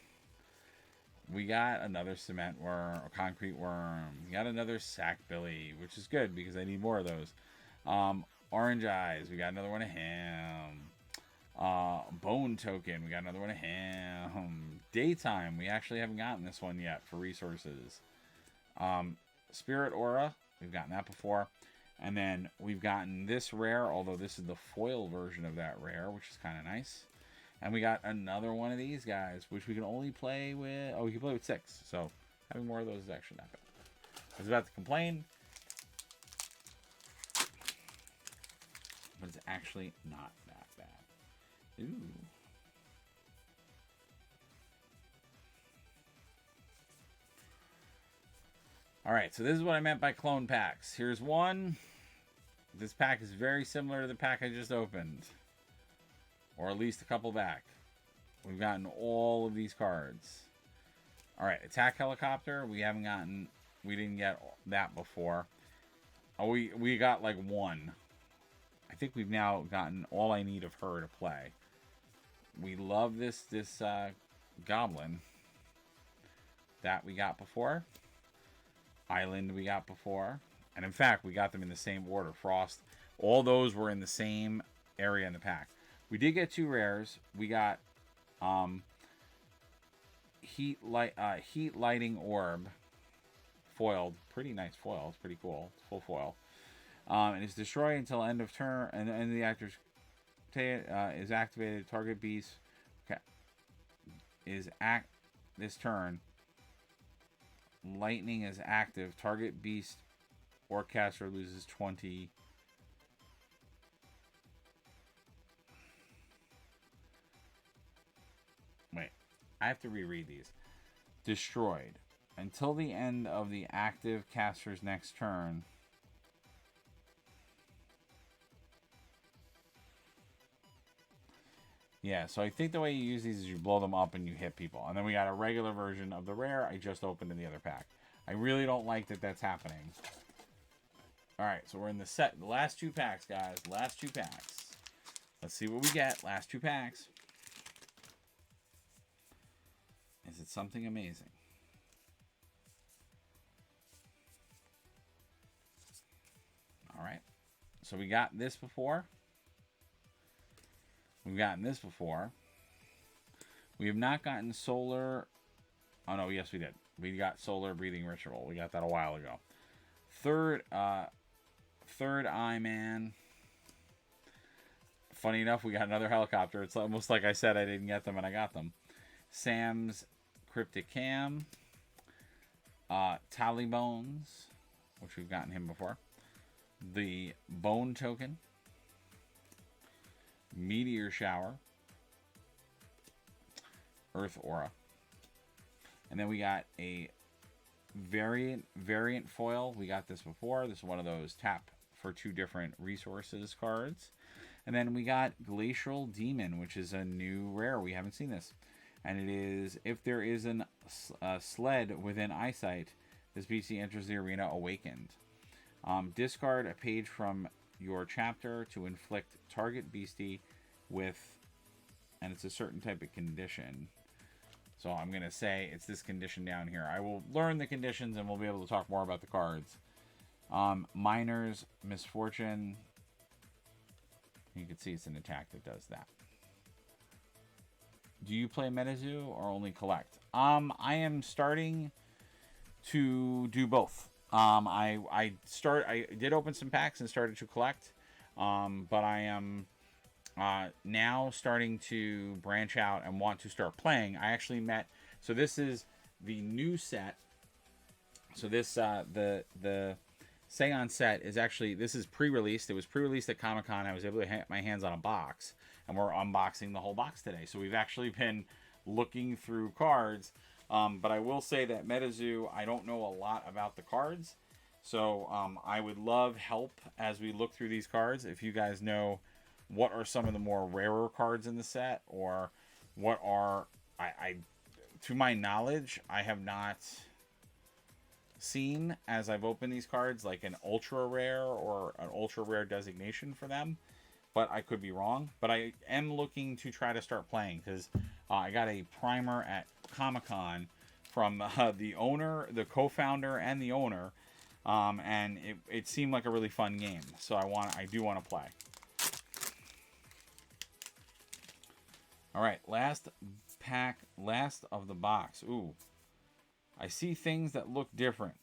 We got another cement worm or concrete worm. We got another sack billy, which is good because I need more of those. Orange eyes. We got another one of him. Bone token. We got another one of him. Daytime. We actually haven't gotten this one yet for resources. Spirit Aura, we've gotten that before. And then we've gotten this rare, although this is the foil version of that rare, which is kind of nice. And we got another one of these guys, which we can only play with... Oh, we can play with 6. So having more of those is actually not good. I was about to complain, but it's actually not that bad. Ooh. Alright, so this is what I meant by clone packs. Here's one. This pack is very similar to the pack I just opened. Or at least a couple back. We've gotten all of these cards. Alright, Attack Helicopter. We didn't get that before. Oh, we got like one. I think we've now gotten all I need of her to play. We love this Goblin. That we got before. Island we got before. And in fact, we got them in the same order. Frost. All those were in the same area in the pack. We did get 2 rares. We got Heat Lighting Orb. Foiled. Pretty nice foil. It's pretty cool. It's full foil. And it's destroyed until end of turn. And the actor's is activated. Target beast. Okay. is this turn, lightning is active. Target beast or caster loses 20. Wait, I have to reread these. Destroyed. Until the end of the active caster's next turn. Yeah, so I think the way you use these is you blow them up and you hit people. And then we got a regular version of the rare I just opened in the other pack. I really don't like that that's happening. Alright, so we're in the last 2 packs, guys. Last 2 packs. Let's see what we get. Last 2 packs. Is it something amazing? Alright. So we got this before. We've gotten this before. We have not gotten Solar. Oh, no. Yes, we did. We got Solar Breathing Ritual. We got that a while ago. Third Eye Man. Funny enough, we got another helicopter. It's almost like I said I didn't get them and I got them. Sam's Cryptic Cam. Tally Bones, which we've gotten him before. The Bone Token. Meteor Shower, Earth Aura, and then we got a variant foil. We got this before. This is one of those tap for 2 different resources cards. And then we got Glacial Demon, which is a new rare. We haven't seen this, and it is if there is a sled within eyesight, this beastie enters the arena awakened. Discard a page from your chapter to inflict target beastie with, and it's a certain type of condition. So I'm going to say it's this condition down here. I will learn the conditions and we'll be able to talk more about the cards. Miner's Misfortune. You can see it's an attack that does that. Do you play MetaZoo or only collect? I am starting to do both. I did open some packs and started to collect, but I am now starting to branch out and want to start playing. I actually met, so this is the new set. So this the Seance set is actually, this is pre-released. It was pre-released at Comic-Con. I was able to get my hands on a box, and we're unboxing the whole box today. So we've actually been looking through cards. But I will say that MetaZoo, I don't know a lot about the cards. So I would love help as we look through these cards. If you guys know what are some of the more rarer cards in the set, or what are, to my knowledge, I have not seen, as I've opened these cards, like an ultra rare or an ultra rare designation for them. But I could be wrong. But I am looking to try to start playing, because I got a primer at Comic-Con from the owner, the co-founder, and the owner, and it seemed like a really fun game. So I do want to play. All right, last pack, last of the box. Ooh, I see things that look different,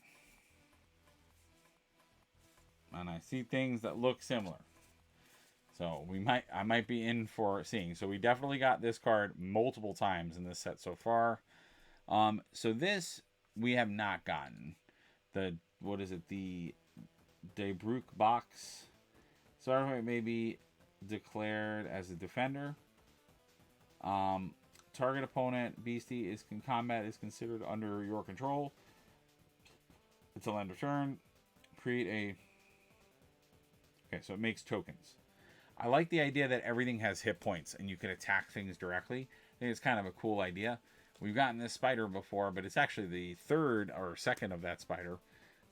and I see things that look similar. So I might be in for seeing. So we definitely got this card multiple times in this set so far. So this we have not gotten. What is it? The Debruck box. So it may be declared as a defender. Target opponent beastie is in combat is considered under your control. Until end of turn. Create a. Okay, so it makes tokens. I like the idea that everything has hit points and you can attack things directly. I think it's kind of a cool idea. We've gotten this spider before, but it's actually the third or second of that spider.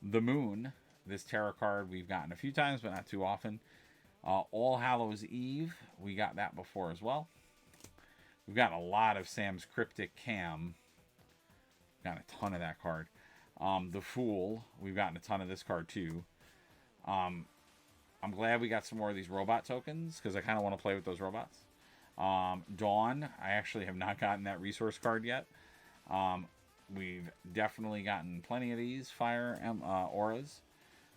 The Moon, this tarot card we've gotten a few times, but not too often. All Hallows Eve, we got that before as well. We've got a lot of Sam's Cryptic Cam. Got a ton of that card. The Fool, we've gotten a ton of this card too. I'm glad we got some more of these robot tokens, because I kind of want to play with those robots. Dawn, I actually have not gotten that resource card yet. We've definitely gotten plenty of these fire auras.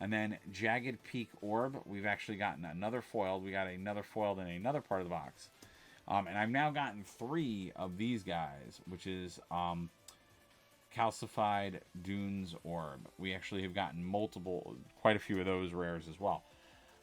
And then Jagged Peak Orb, we've actually gotten another foiled. We got another foiled in another part of the box. And I've now gotten 3 of these guys, which is Calcified Dunes Orb. We actually have gotten quite a few of those rares as well.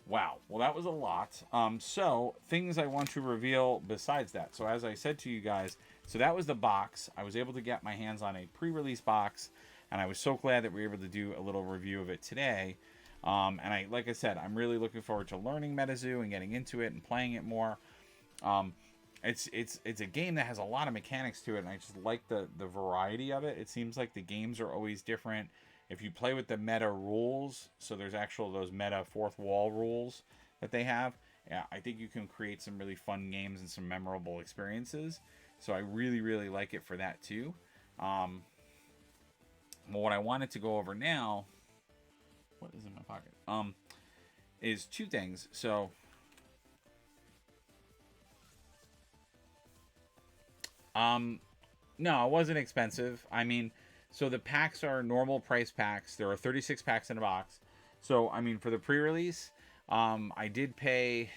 Wow. Well, that was a lot. So, things I want to reveal besides that. So, as I said to you guys, so that was the box. I was able to get my hands on a pre-release box, and I was so glad that we were able to do a little review of it today. And like I said, I'm really looking forward to learning MetaZoo and getting into it and playing it more. It's a game that has a lot of mechanics to it, and I just like the variety of it. It seems like the games are always different. If you play with the meta rules, so there's those meta fourth wall rules that they have, yeah, I think you can create some really fun games and some memorable experiences. So I really, really like it for that too. Well, what I wanted to go over now, what is in my pocket? Is 2 things. So no, it wasn't expensive. I mean, so the packs are normal price packs. There are 36 packs in a box. So, I mean, for the pre-release, I did pay,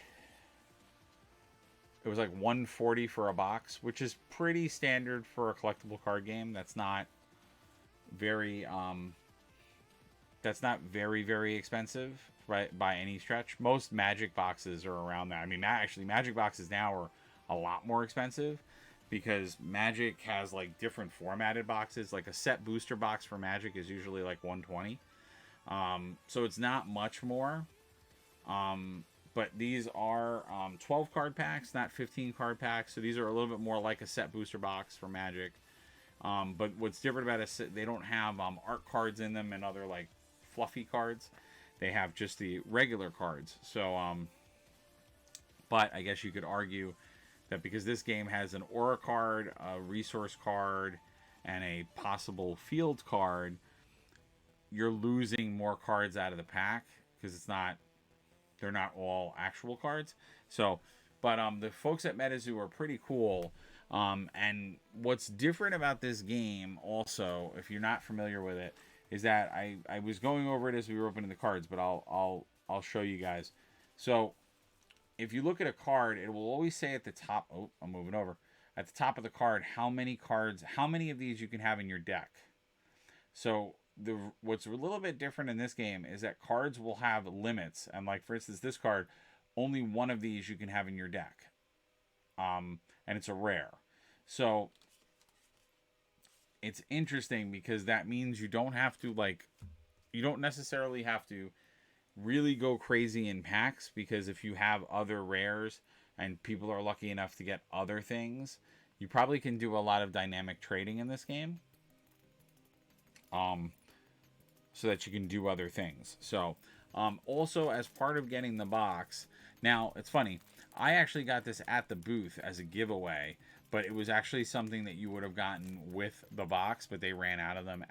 it was like $140 for a box, which is pretty standard for a collectible card game. That's not very, very expensive, right, by any stretch. Most Magic boxes are around that. I mean, actually, Magic boxes now are a lot more expensive, because Magic has like different formatted boxes. Like a set booster box for Magic is usually like $120. So it's not much more. But these are 12 card packs, not 15 card packs. So these are a little bit more like a set booster box for Magic. But what's different about it, they don't have art cards in them and other like fluffy cards. They have just the regular cards. So, but I guess you could argue that because this game has an aura card, a resource card, and a possible field card, you're losing more cards out of the pack because they're not all actual cards. So, but the folks at MetaZoo are pretty cool. And what's different about this game, also, if you're not familiar with it, is that I was going over it as we were opening the cards, but I'll show you guys. So, if you look at a card, it will always say at the top, oh, I'm moving over, at the top of the card, how many of these you can have in your deck. So what's a little bit different in this game is that cards will have limits. And like, for instance, this card, only 1 of these you can have in your deck. And it's a rare. So it's interesting because that means you don't necessarily have to really go crazy in packs, because if you have other rares and people are lucky enough to get other things, you probably can do a lot of dynamic trading in this game, so that you can do other things. So also, as part of getting the box, now it's funny, I actually got this at the booth as a giveaway, but it was actually something that you would have gotten with the box, but they ran out of them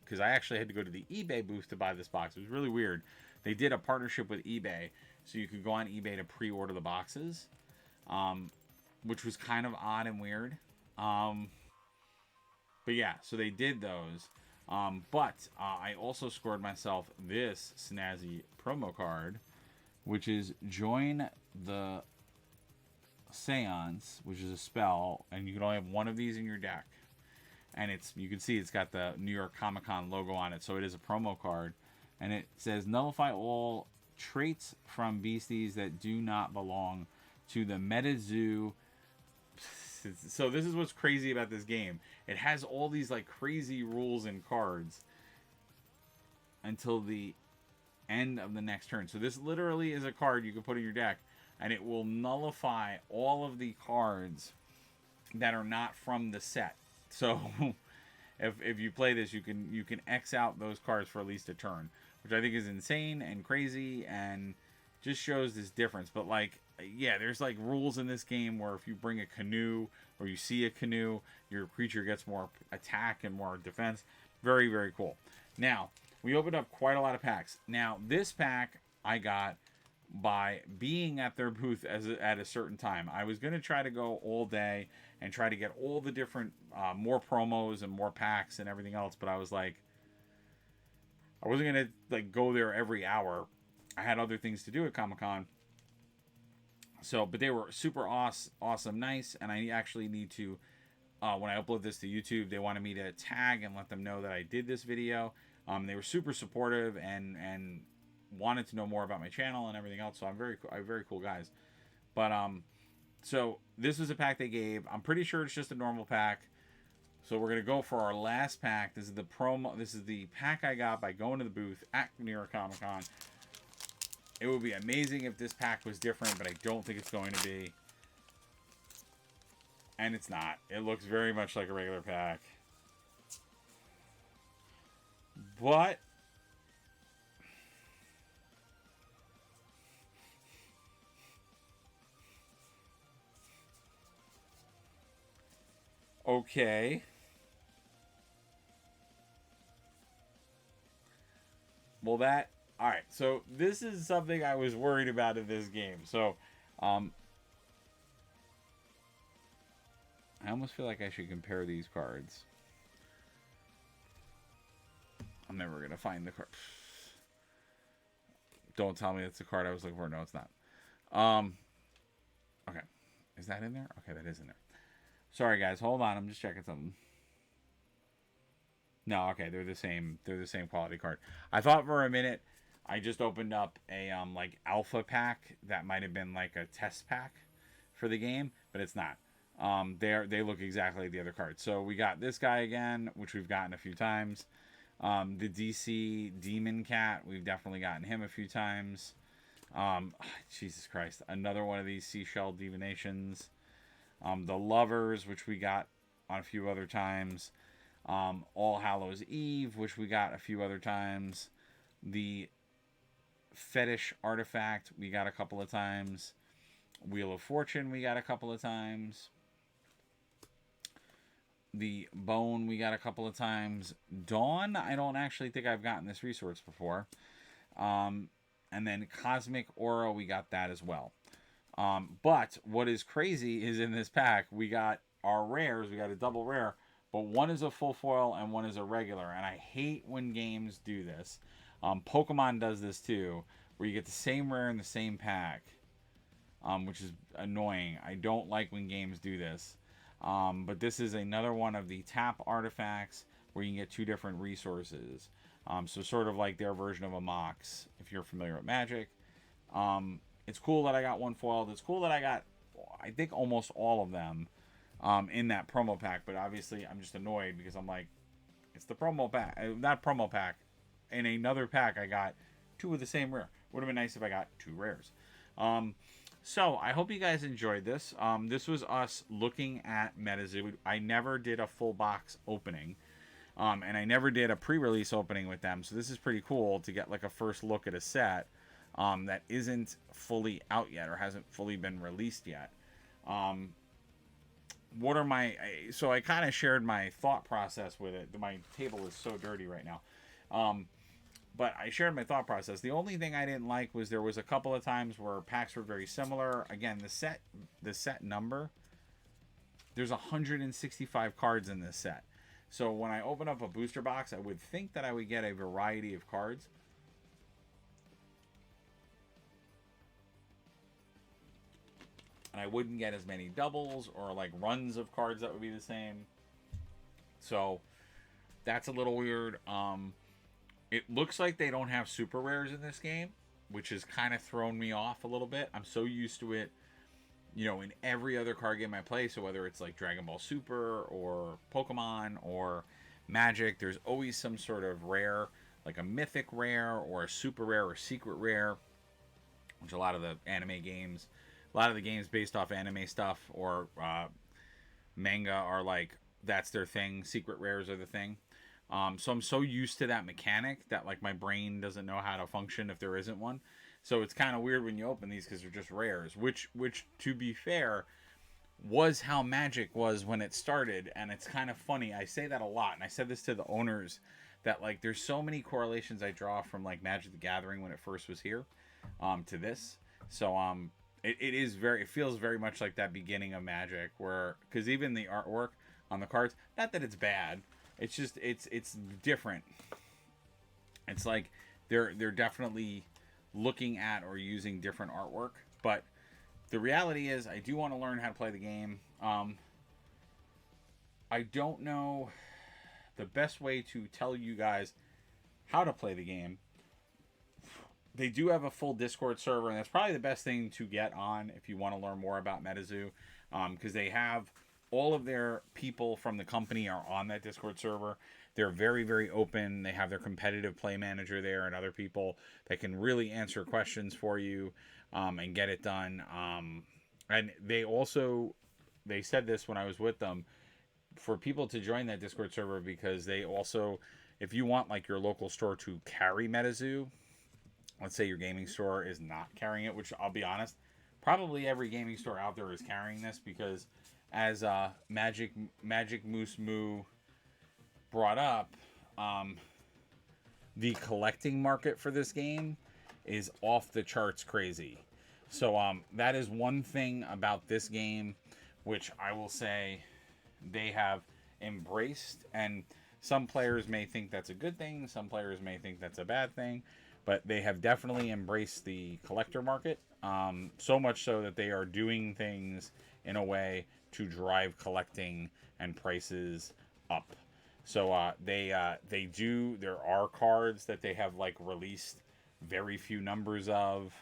because I actually had to go to the eBay booth to buy this box. It was really weird. They did a partnership with eBay, so you could go on eBay to pre-order the boxes, which was kind of odd and weird. But yeah, so they did those. But I also scored myself this snazzy promo card, which is Join the Seance, which is a spell, and you can only have 1 of these in your deck. And you can see it's got the New York Comic Con logo on it, so it is a promo card. And it says, nullify all traits from beasties that do not belong to the MetaZoo. So this is what's crazy about this game. It has all these like crazy rules and cards until the end of the next turn. So this literally is a card you can put in your deck, and it will nullify all of the cards that are not from the set. So if you play this, you can X out those cards for at least a turn, which I think is insane and crazy and just shows this difference. But like, yeah, there's like rules in this game where if you bring a canoe or you see a canoe, your creature gets more attack and more defense. Very, very cool. Now, we opened up quite a lot of packs. Now, this pack I got by being at their booth at a certain time. I was going to try to go all day and try to get all the different more promos and more packs and everything else, but I was like, I wasn't going to like go there every hour. I had other things to do at Comic-Con. So, but they were super awesome, nice, and I actually need to, when I upload this to YouTube, they wanted me to tag and let them know that I did this video. They were super supportive and wanted to know more about my channel and everything else. So I'm very cool guys. But so this was a pack they gave. I'm pretty sure it's just a normal pack. So we're gonna go for our last pack. This is the promo. This is the pack I got by going to the booth at New York Comic Con. It would be amazing if this pack was different, but I don't think it's going to be. And it's not. It looks very much like a regular pack. But okay. Well, that... Alright, so this is something I was worried about in this game. So, I almost feel like I should compare these cards. I'm never going to find the card. Don't tell me it's the card I was looking for. No, it's not. Okay. Is that in there? Okay, that is in there. Sorry, guys. Hold on. I'm just checking something. No, okay. They're the same. They're the same quality card. I thought for a minute I just opened up a like alpha pack that might have been like a test pack for the game, but it's not. They look exactly like the other cards. So we got this guy again, which we've gotten a few times. The DC Demon Cat, we've definitely gotten him a few times. Jesus Christ, another one of these Seashell Divinations. The Lovers, which we got on a few other times. All Hallows Eve, which we got a few other times. The Fetish Artifact, we got a couple of times. Wheel of Fortune, we got a couple of times. The Bone, we got a couple of times. Dawn, I don't actually think I've gotten this resource before. And then Cosmic Aura, we got that as well. But what is crazy is in this pack, we got our rares. We got a double rare, but one is a full foil and one is a regular. And I hate when games do this. Pokemon does this too, where you get the same rare in the same pack, which is annoying. I don't like when games do this. But this is another one of the tap artifacts where you can get two different resources. So sort of like their version of a Mox, if you're familiar with Magic. It's cool that I got one foiled. It's cool that I got, I think, almost all of them in that promo pack. But obviously, I'm just annoyed because I'm like, it's the promo pack. Not promo pack. In another pack, I got two of the same rare. Would have been nice if I got two rares. So, I hope you guys enjoyed this. This was us looking at MetaZoo. I never did a full box opening. And I never did a pre-release opening with them. So, this is pretty cool to get like a first look at a set that isn't fully out yet or hasn't fully been released yet. What are my... So, I kind of shared my thought process with it. My table is so dirty right now. But I shared my thought process. The only thing I didn't like was there was a couple of times where packs were very similar. Again, the set number, there's 165 cards in this set. So when I open up a booster box, I would think that I would get a variety of cards. And I wouldn't get as many doubles or like runs of cards that would be the same. So that's a little weird. It looks like they don't have super rares in this game, which has kind of thrown me off a little bit. I'm so used to it, you know, in every other card game I play. So whether it's like Dragon Ball Super or Pokemon or Magic, there's always some sort of rare, like a mythic rare or a super rare or secret rare, which a lot of the anime games, a lot of the games based off anime stuff or manga are like, that's their thing. Secret rares are the thing. So I'm so used to that mechanic that like my brain doesn't know how to function if there isn't one. So it's kind of weird when you open these because they're just rares, which to be fair was how Magic was when it started. And it's kind of funny. I say that a lot. And I said this to the owners that like there's so many correlations I draw from like Magic the Gathering when it first was here to this. So it feels very much like that beginning of Magic where, because even the artwork on the cards, not that it's bad. It's just it's different. It's like they're definitely looking at or using different artwork, but the reality is I do want to learn how to play the game. I don't know the best way to tell you guys how to play the game. They do have a full Discord server, and that's probably the best thing to get on if you want to learn more about MetaZoo, because they have all of their people from the company are on that Discord server. They're very, very open. They have their competitive play manager there and other people that can really answer questions for you and get it done. And they said this when I was with them, for people to join that Discord server, because they also, if you want like your local store to carry MetaZoo, let's say your gaming store is not carrying it, which I'll be honest, probably every gaming store out there is carrying this, because as Magic Moose Moo brought up, the collecting market for this game is off the charts crazy. So that is one thing about this game, which I will say they have embraced, and some players may think that's a good thing, some players may think that's a bad thing, but they have definitely embraced the collector market, so much so that they are doing things in a way to drive collecting and prices up. So they do, there are cards that they have like released very few numbers of.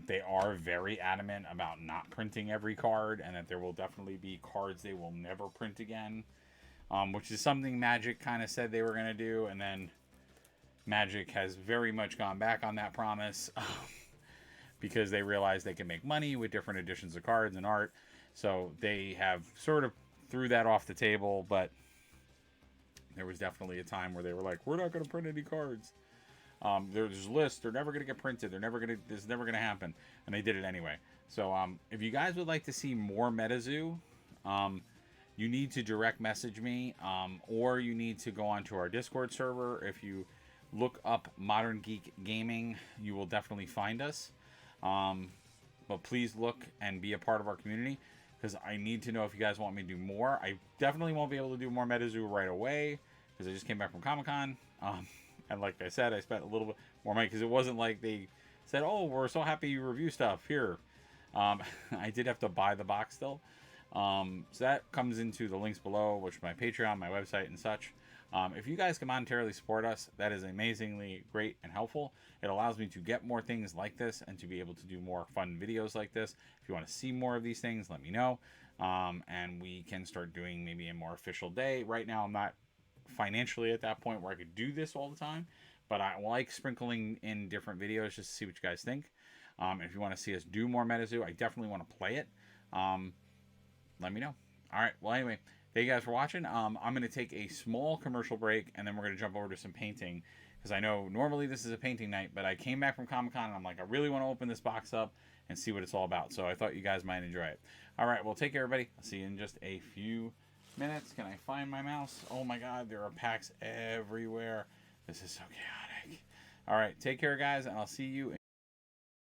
They are very adamant about not printing every card, and that there will definitely be cards they will never print again, which is something Magic kind of said they were going to do, and then Magic has very much gone back on that promise because they realize they can make money with different editions of cards and art. So they have sort of threw that off the table, but there was definitely a time where they were like, we're not going to print any cards. There's lists, they're never going to get printed, this is never going to happen, and they did it anyway. So if you guys would like to see more MetaZoo, you need to direct message me, or you need to go onto our Discord server. If you look up Modern Geek Gaming, you will definitely find us. But please look and be a part of our community, because I need to know if you guys want me to do more. I definitely won't be able to do more MetaZoo right away, because I just came back from Comic-Con. And like I said, I spent a little bit more money, because it wasn't like they said, oh, we're so happy you review stuff here. I did have to buy the box still. So that comes into the links below, which is my Patreon, my website, and such. If you guys can monetarily support us, that is amazingly great and helpful. It allows me to get more things like this and to be able to do more fun videos like this. If you want to see more of these things, let me know. And we can start doing maybe a more official day. Right now, I'm not financially at that point where I could do this all the time, but I like sprinkling in different videos just to see what you guys think. If you want to see us do more MetaZoo, I definitely want to play it. Let me know. All right. Well, anyway, thank you guys for watching. I'm going to take a small commercial break, and then we're going to jump over to some painting, because I know normally this is a painting night, but I came back from Comic-Con, and I'm like, I really want to open this box up and see what it's all about. So I thought you guys might enjoy it. All right. Well, take care, everybody. I'll see you in just a few minutes. Can I find my mouse? Oh my God, there are packs everywhere. This is so chaotic. All right. Take care, guys, and I'll see you in